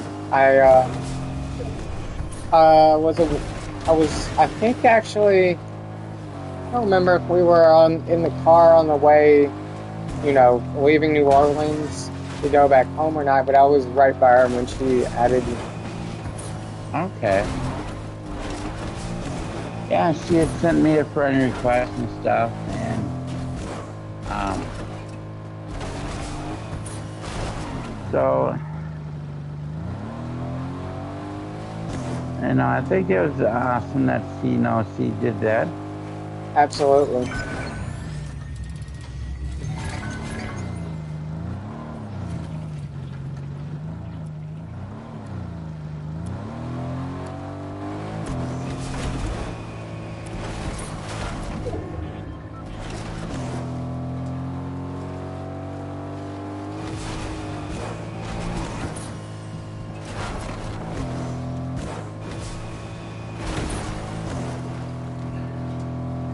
think actually, I don't remember if we were in the car on the way, leaving New Orleans to go back home or not, but I was right by her when she added me. Okay. Yeah, she had sent me a friend request and stuff, and so I think it was awesome that she did that. Absolutely.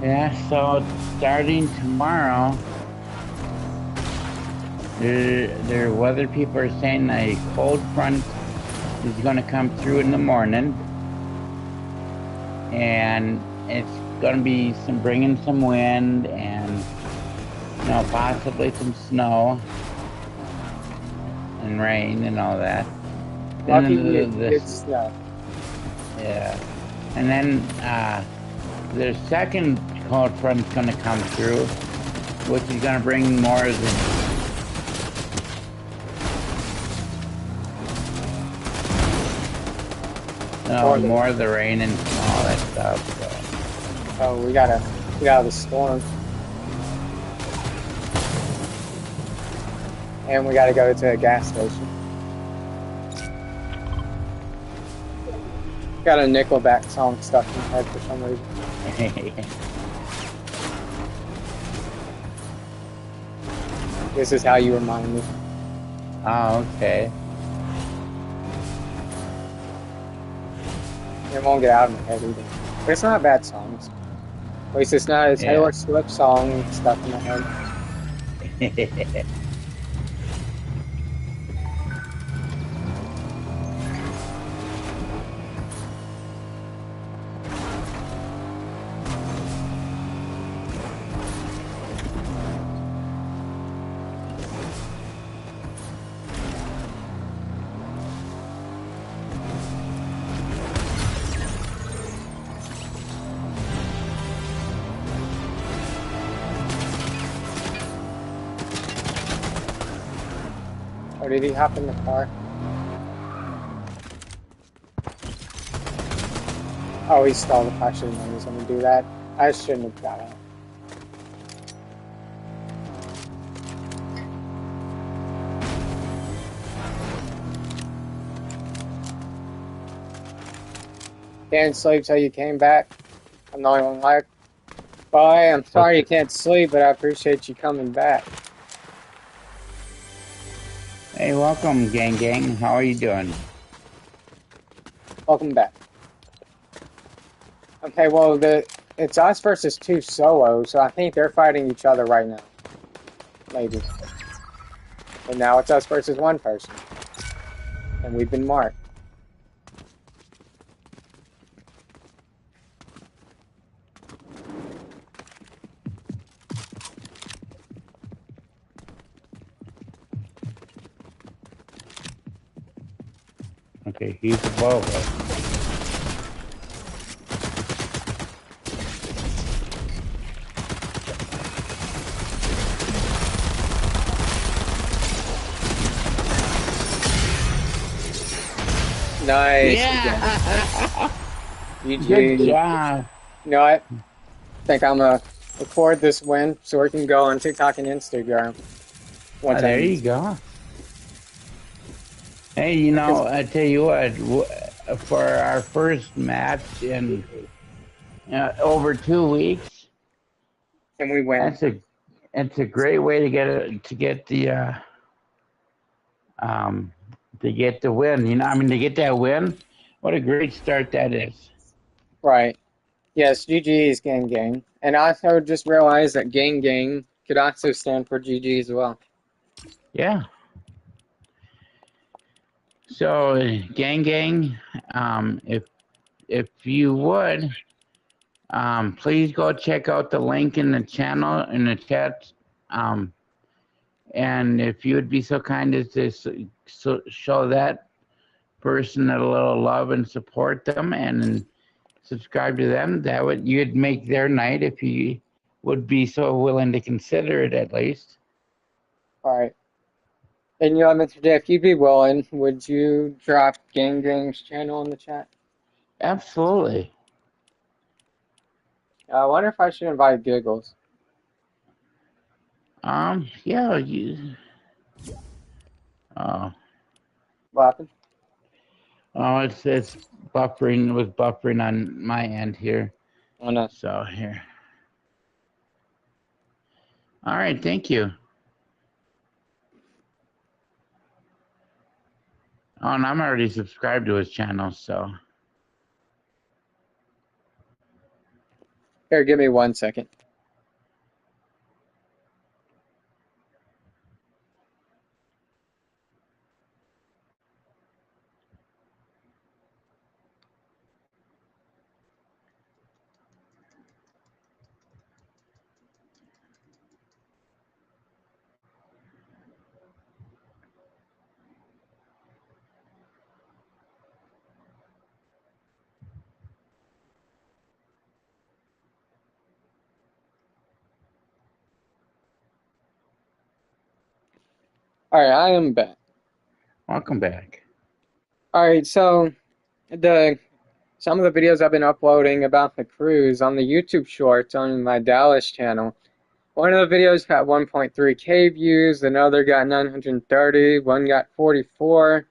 Yeah, so starting tomorrow, their weather people are saying a cold front is going to come through in the morning, and it's going to be bringing some wind and possibly some snow and rain and all that. Lucky it's snow. Yeah, and then the second cold front is going to come through, which is going to bring more of more of the rain and all that stuff. So. Oh, we gotta get out of the storm, and we gotta go to a gas station. Got a Nickelback song stuck in my head for some reason. This is how you remind me. Oh, okay. It won't get out of my head either. But it's not a bad song. At least it's not a Taylor Swift song stuck in my head. Or did he hop in the car? Oh, he stalled. I should have known he was going to do that. I shouldn't have got out. Can't sleep till you came back. I'm the only one left. Boy, I'm sorry you can't sleep, but I appreciate you coming back. Hey, welcome, gang. How are you doing? Welcome back. Okay, well, it's us versus 2 solos, so I think they're fighting each other right now. Maybe. And now it's us versus 1 person. And we've been marked. Okay, he's above us. Nice. Yeah. GG. Good job. You know what? I think I'm going to record this win so we can go on TikTok and Instagram. There you go. Hey, you know, I tell you what, for our first match in over 2 weeks, and we win. It's a great way to get the win. You know, I mean, to get that win, what a great start that is. Right. Yes, GG is gang gang. And I also just realized that gang gang could also stand for GG as well. Yeah. So, gang, if you would, please go check out the link in the channel, in the chat. And if you would be so kind as to show that person a little love and support them and subscribe to them, you'd make their night if you would be so willing to consider it at least. All right. And you know, Mr. J, if you'd be willing, would you drop Gang Gang's channel in the chat? Absolutely. I wonder if I should invite Giggles. Yeah, you. Oh. What happened? Oh, it's buffering. It was buffering on my end here. Oh no. So here. All right, thank you. Oh, and I'm already subscribed to his channel, so. Here, give me 1 second. All right, I am back. Welcome back. All right, so some of the videos I've been uploading about the cruise on the YouTube Shorts on my Dallas channel. One of the videos got 1.3K views, another got 930, one got 44,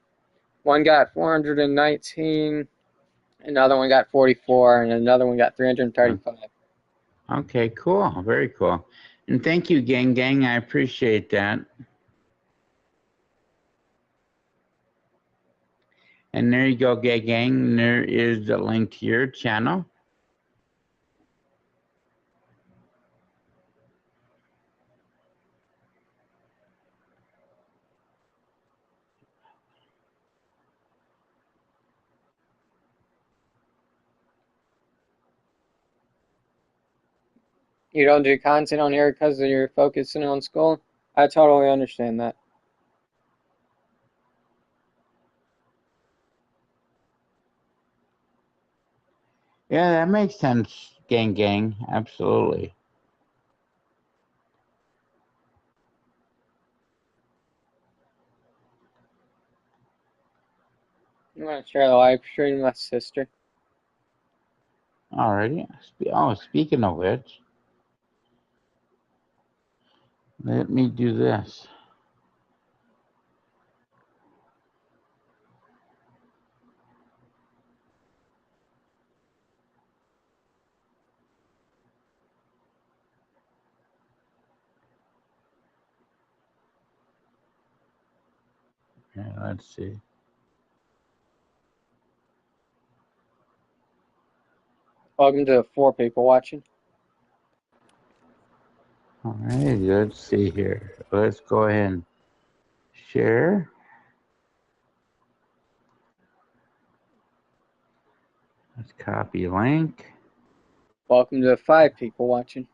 one got 419, another one got 44, and another one got 335. Okay, cool. Very cool. And thank you, gang. I appreciate that. And there you go, gang. There is the link to your channel. You don't do content on here because you're focusing on school? I totally understand that. Yeah, that makes sense, gang. Absolutely. I'm gonna share the live stream with my sister. Alrighty. Oh, speaking of which, let me do this. Yeah, let's see. Welcome to the 4 people watching. Alright, let's see here. Let's go ahead and share. Let's copy link. Welcome to the 5 people watching.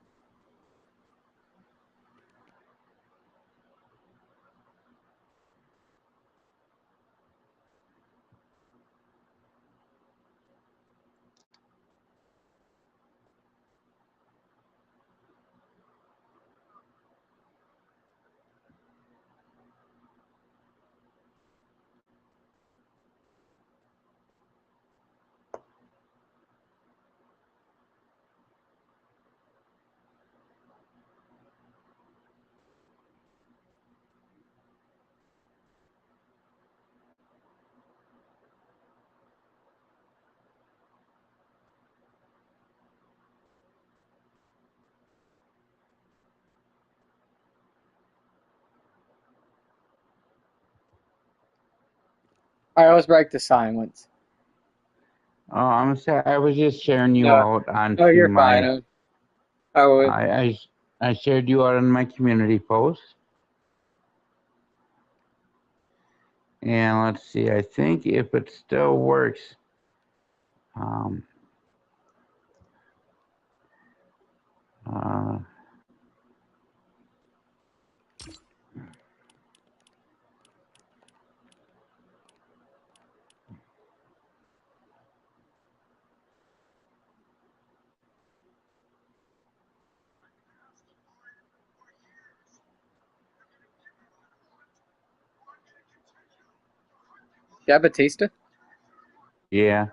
Alright, let's break the silence. Oh, I'm sorry. I was just sharing you No, out onto you're my. fine. Oh, I shared you out on my community post. And let's see. I think if it still works, um, uh, yeah, Batista? yeah.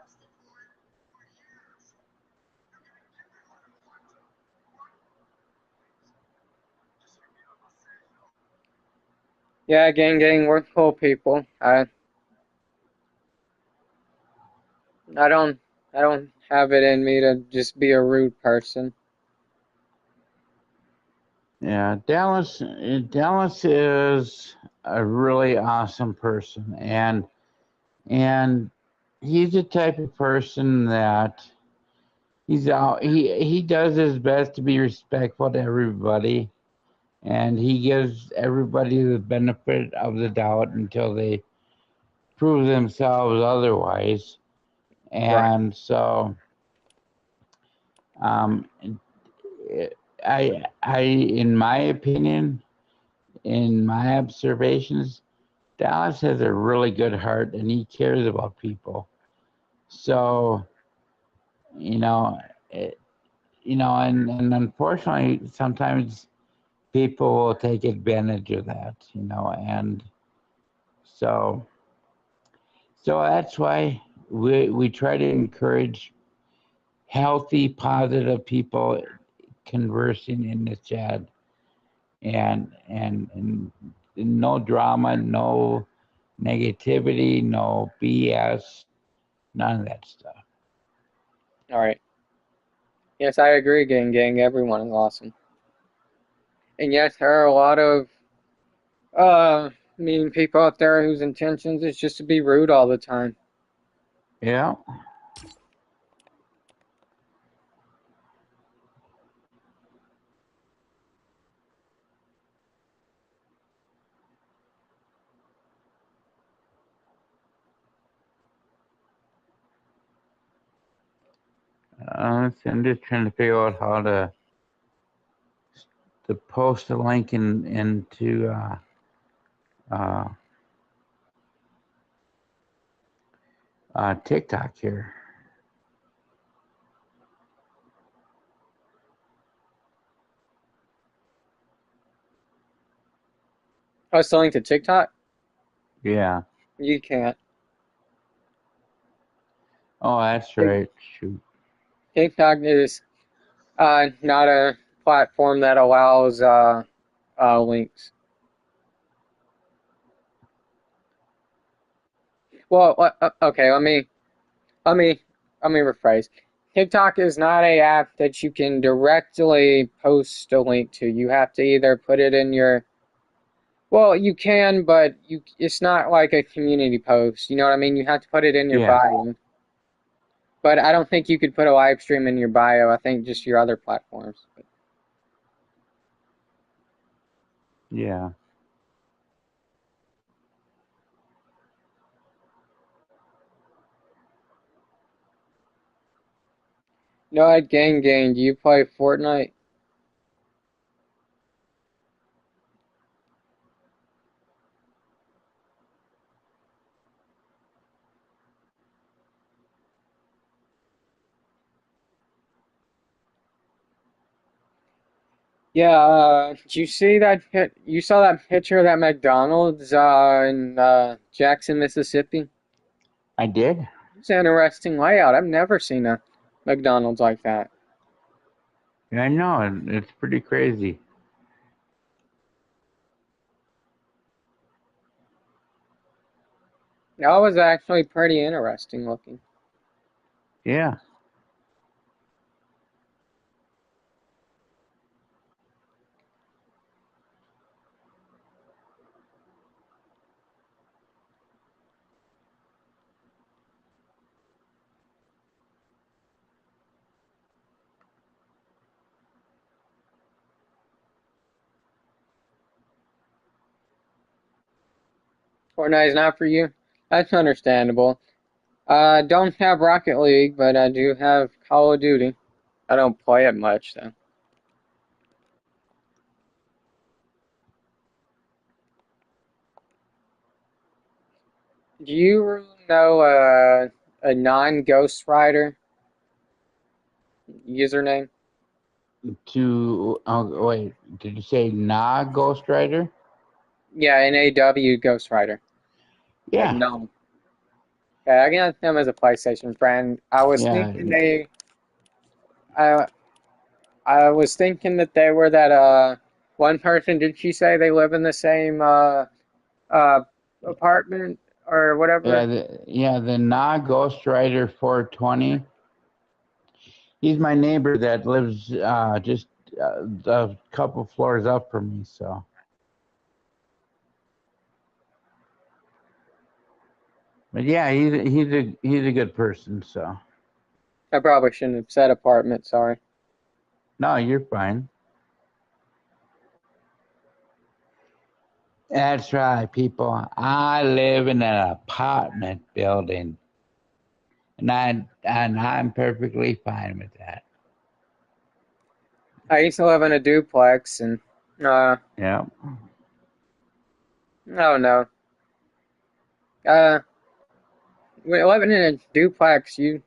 Yeah, gang, we're cool people. I don't have it in me to just be a rude person. Yeah, Dallas is a really awesome person, and he's the type of person that he does his best to be respectful to everybody, and he gives everybody the benefit of the doubt until they prove themselves otherwise. And so, um, in my opinion, in my observations, Dallas has a really good heart and he cares about people. So, you know, and unfortunately, sometimes people will take advantage of that, and so that's why we try to encourage healthy, positive people conversing in the chat, and no drama, no negativity, no BS, none of that stuff. Alright. Yes, I agree, gang. Everyone is awesome. And yes, there are a lot of mean people out there whose intentions is just to be rude all the time. Yeah. I'm just trying to figure out how to post a link into TikTok here. Oh, it's the link to TikTok? Yeah. You can't. Oh, that's right. Shoot. TikTok is not a platform that allows links. Well, okay, let me let me rephrase. TikTok is not a app that you can directly post a link to. You have to either put it in your well, you can, but it's not like a community post. You know what I mean? You have to put it in your Yeah. bio. But I don't think you could put a live stream in your bio. I think just your other platforms. Yeah. No, at Gang Gang, do you play Fortnite? Yeah, did you see that you saw that picture of that McDonald's in Jackson, Mississippi? I did. It's an interesting layout. I've never seen a McDonald's like that. Yeah, I know. It's pretty crazy. That was actually pretty interesting looking. Yeah. Fortnite is not for you. That's understandable. I don't have Rocket League, but I do have Call of Duty. I don't play it much though. Do you know a non-Ghost Rider username? Oh, wait, did you say Nah Ghost Rider? Yeah, NAW Ghost Rider. Yeah. No. Yeah, I got them as a PlayStation friend. I was Yeah. thinking I I was thinking that they were that one person. Did she say they live in the same uh apartment or Yeah, whatever? the Nah Ghost Rider 420. He's my neighbor that lives just a couple floors up from me. So, but yeah, he's a good person. So, I probably shouldn't have said apartment. Sorry. no, you're fine. That's right, people. I live in an apartment building, and I'm perfectly fine with that. I used to live in a duplex, and Yeah. I don't know. When living in a duplex, you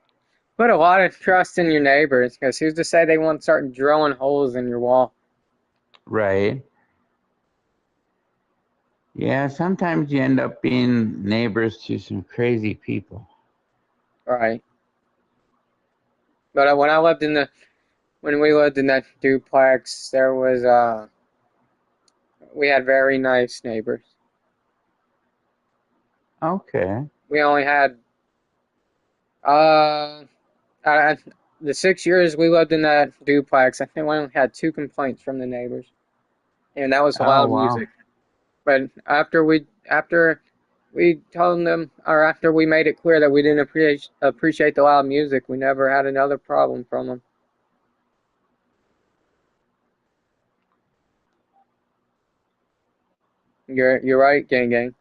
put a lot of trust in your neighbors because who's to say they won't start drilling holes in your wall? Right. Yeah, sometimes you end up being neighbors to some crazy people. Right. But when we lived in that duplex, there was we had very nice neighbors. Okay. We only had uh, uh the 6 years we lived in that duplex, I think we only had two complaints from the neighbors, and that was Oh, loud wow. music. But after we told them, or after we made it clear that we didn't appreciate the loud music, we never had another problem from them. You're right, gang gang.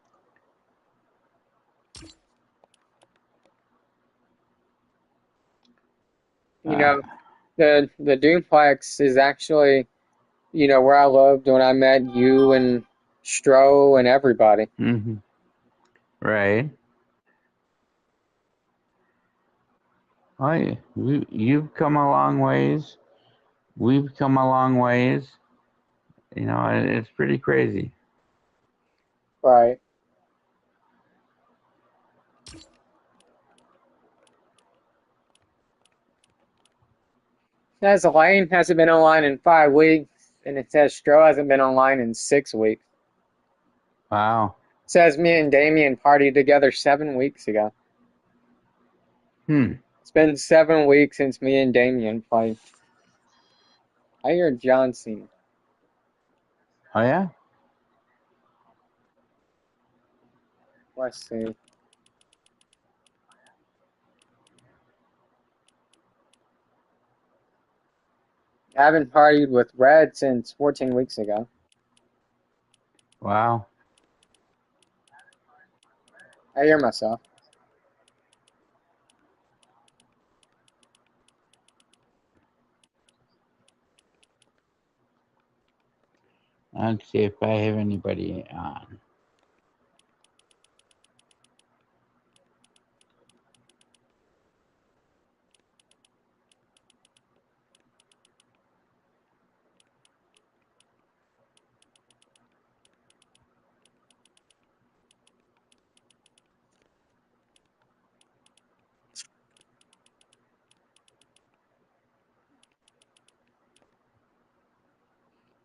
You Uh, know, the duplex is actually, where I lived when I met you and Stro and everybody. hmm Right. Oh, yeah. You've come a long ways. We've come a long ways. You know, it's pretty crazy. Right. says Lane hasn't been online in 5 weeks, and it says Stro hasn't been online in 6 weeks. Wow. It says me and Damien partied together 7 weeks ago. It's been 7 weeks since me and Damien played. I hear John Cena. Oh yeah. Let's see. I haven't partied with Red since 14 weeks ago. Wow. I hear myself. Let's see if I have anybody on.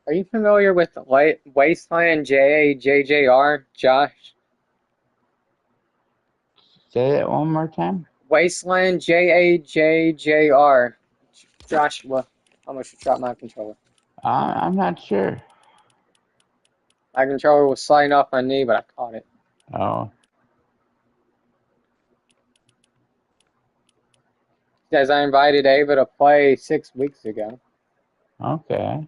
Are you familiar with Wasteland JAJJR, Josh? Say that one more time. Wasteland JAJJR. Joshua, I almost dropped my controller. I'm not sure. My controller was sliding off my knee, but I caught it. Oh. Says I invited Ava to play 6 weeks ago. Okay.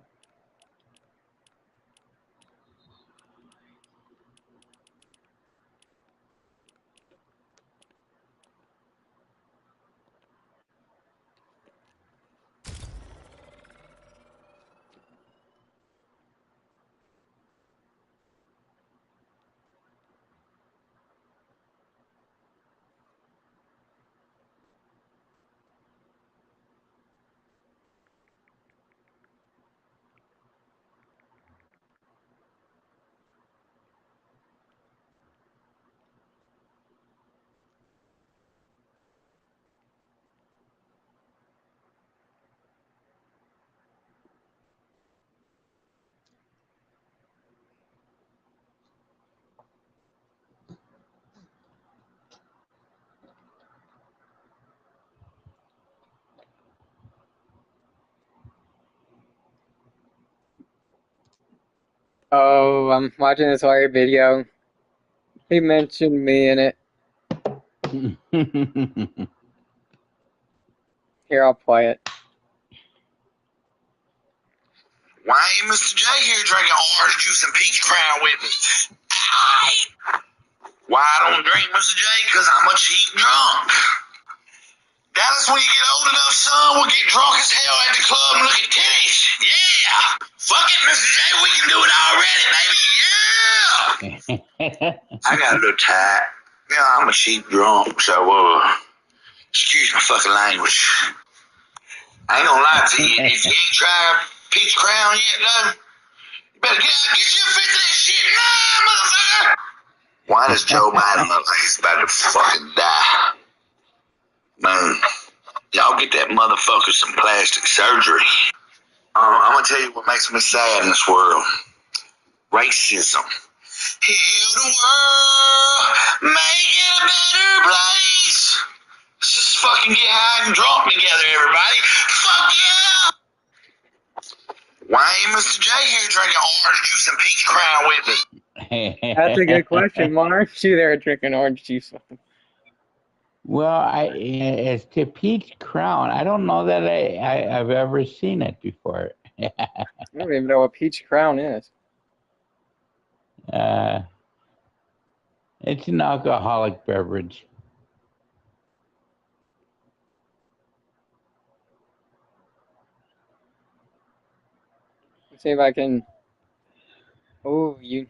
Oh, I'm watching this Larry video. He mentioned me in it. Here, I'll play it. Why ain't Mr. J here drinking orange juice and peach crown with me? Aye. Why I don't drink, Mr. J? Because I'm a cheap drunk. Dallas, when you get old enough, son, we'll get drunk as hell at the club and look at titties. Yeah. Fuck it, Mr. J. We can do it already, baby. Yeah. I got a little tired. Yeah, I'm a cheap drunk, so, excuse my fucking language. I ain't gonna lie to you. If you ain't tried peach crown yet, though, you better get out, get you a fifth of that shit now, motherfucker. Why does Joe Biden look like he's about to fucking die? Man, y'all get that mother some plastic surgery. I'm gonna tell you what makes me sad in this world. Racism. Heal the world, make it a better place. Let's just fucking get high and drunk together, everybody. Fuck yeah! Why ain't Mr. J here drinking orange juice and peach crown with me? That's a good question. Why aren't you there drinking orange juice? Well, as to peach crown, I don't know that I've ever seen it before. I don't even know what peach crown is. It's an alcoholic beverage. Let's see if I can. Oh, you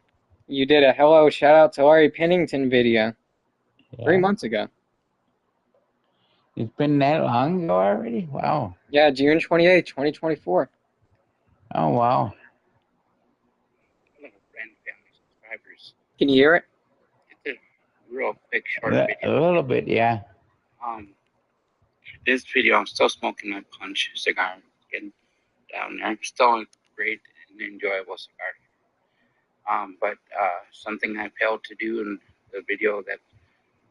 did a hello shout out to Larry Pennington video Yeah. 3 months ago. It's been that long ago already? Wow. Yeah, June 28, 2024. Oh, wow. Subscribers. Can you hear it? It's a real quick short A video. little bit, yeah. This video, I'm still smoking my punch cigar. working down there. Still a great and enjoyable cigar. But something I failed to do in the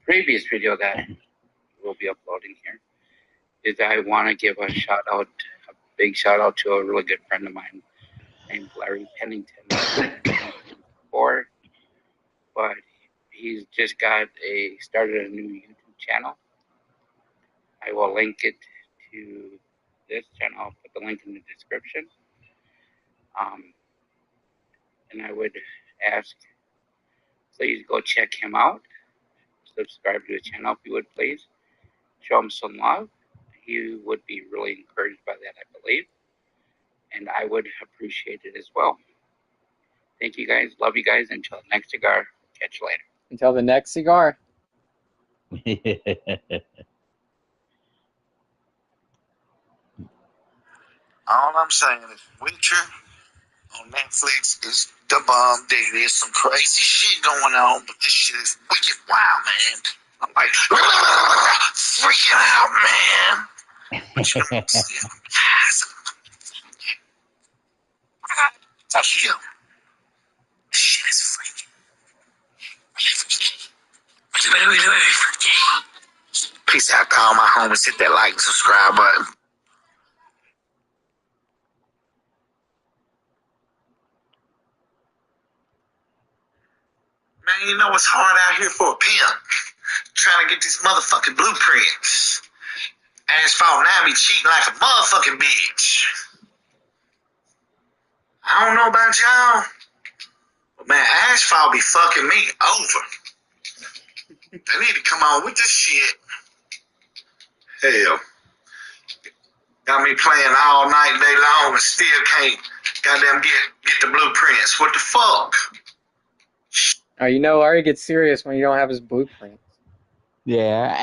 previous video that we'll be uploading here, is I want to give a big shout out to a really good friend of mine named Larry Pennington. Before, but he's just started a new YouTube channel. I will link it to this channel. I'll put the link in the description. And I would ask, please go check him out. Subscribe to his channel if you would, please. Show him some love. He would be really encouraged by that, I believe. And I would appreciate it as well. Thank you guys. Love you guys. Until the next cigar. Catch you later. Until the next cigar. All I'm saying is Witcher on Netflix is the bomb dick. There's some crazy shit going on, but this shit is wicked wild, man. I'm like, freaking out, man. But you don't see it. Damn. This shit is freaking. Really freaking. Peace out to all my homies. Hit that like and subscribe button. Man, you know it's hard out here for a pimp trying to get these motherfucking blueprints. Asphalt now be cheating like a motherfucking bitch. I don't know about y'all, but man, Asphalt be fucking me over. They need to come on with this shit. Hell. Got me playing all night, day long, and still can't goddamn get the blueprints. What the fuck? Oh, you know, Larry gets serious when you don't have his blueprint. Yeah.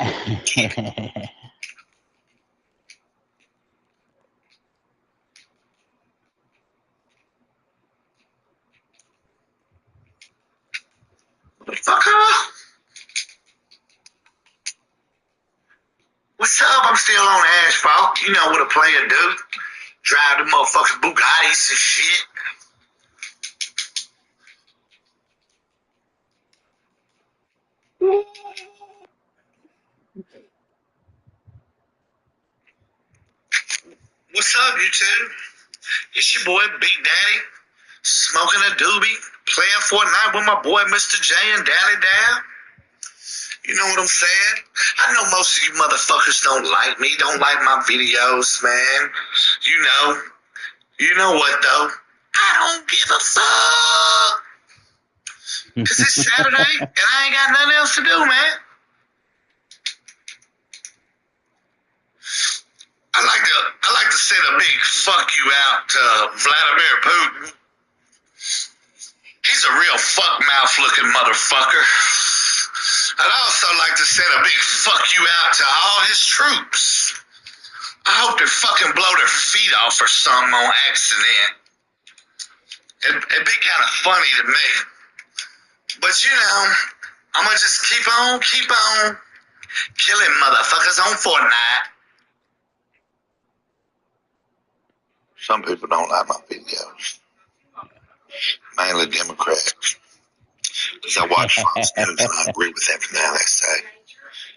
Motherfucker. What's up? I'm still on Asphalt. You know what a player do. Drive the motherfucking Bugattis and shit. What's up, YouTube? It's your boy Big Daddy, smoking a doobie, playing Fortnite with my boy Mr. J and Dally Dab. You know what I'm saying? I know most of you motherfuckers don't like me, don't like my videos, man. You know what though? I don't give a fuck. Cause it's Saturday and I ain't got nothing else to do, man. I like to send a big fuck you out to Vladimir Putin. He's a real fuck mouth looking motherfucker. I'd also like to send a big fuck you out to all his troops. I hope they fucking blow their feet off or something on accident. It'd be kind of funny to me. But you know, I'm gonna just keep on killing motherfuckers on Fortnite. Some people don't like my videos. Mainly Democrats. Because I watch Fox News and I agree with everything they say.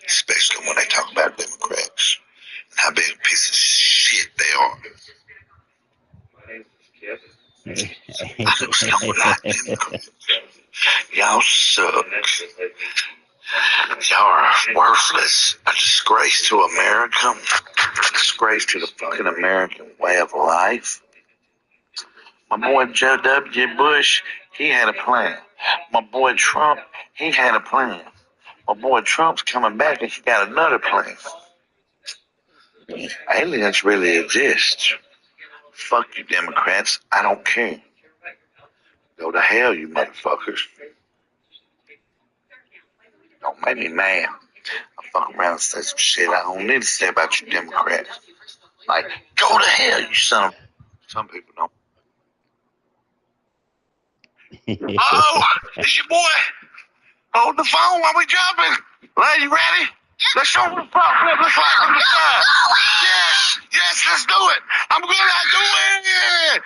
Especially when they talk about Democrats. And how big a piece of shit they are. I just don't like Democrats. Y'all suck. Y'all are worthless. A disgrace to America. A disgrace to the fucking American way of life. My boy Joe W. Bush, he had a plan. My boy Trump, he had a plan. My boy Trump's coming back and he got another plan. Aliens really exist. Fuck you, Democrats. I don't care. Go to hell, you motherfuckers. Don't make me mad. I fuck around and say some shit I don't need to say about you Democrats. Like, go to hell, you son of... Some people don't. Oh, it's your boy. Hold the phone while we jumping. Lady ready? Let's show them what the front flip looks like from the side. Yes, let's do it. I'm gonna do it.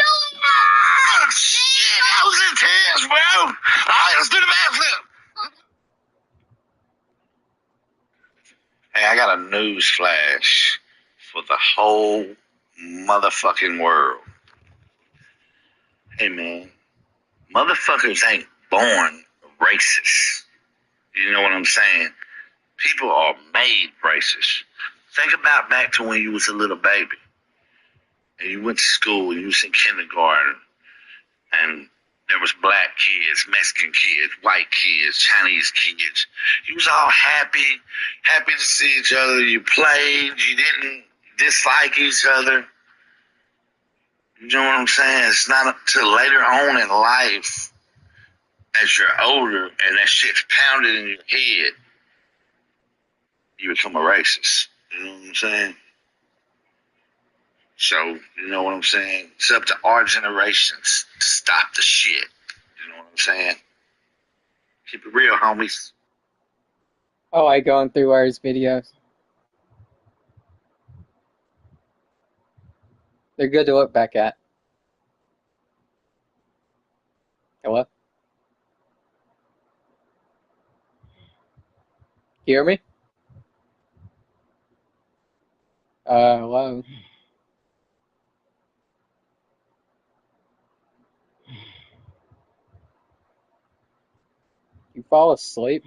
Oh, shit, that was intense, bro. All right, let's do the backflip. Hey, I got a news flash for the whole motherfucking world. Hey, man, motherfuckers ain't born racist. You know what I'm saying? People are made racist. Think about back to when you was a little baby and you went to school and you was in kindergarten and there was black kids, Mexican kids, white kids, Chinese kids. You was all happy to see each other. You played. You didn't dislike each other. You know what I'm saying? It's not until later on in life, as you're older and that shit's pounded in your head, you become a racist. You know what I'm saying? So, you know what I'm saying? It's up to our generations to stop the shit. You know what I'm saying? Keep it real, homies. Oh, I going through R's videos. They're good to look back at. Hello? Hear me? Hello? You fall asleep?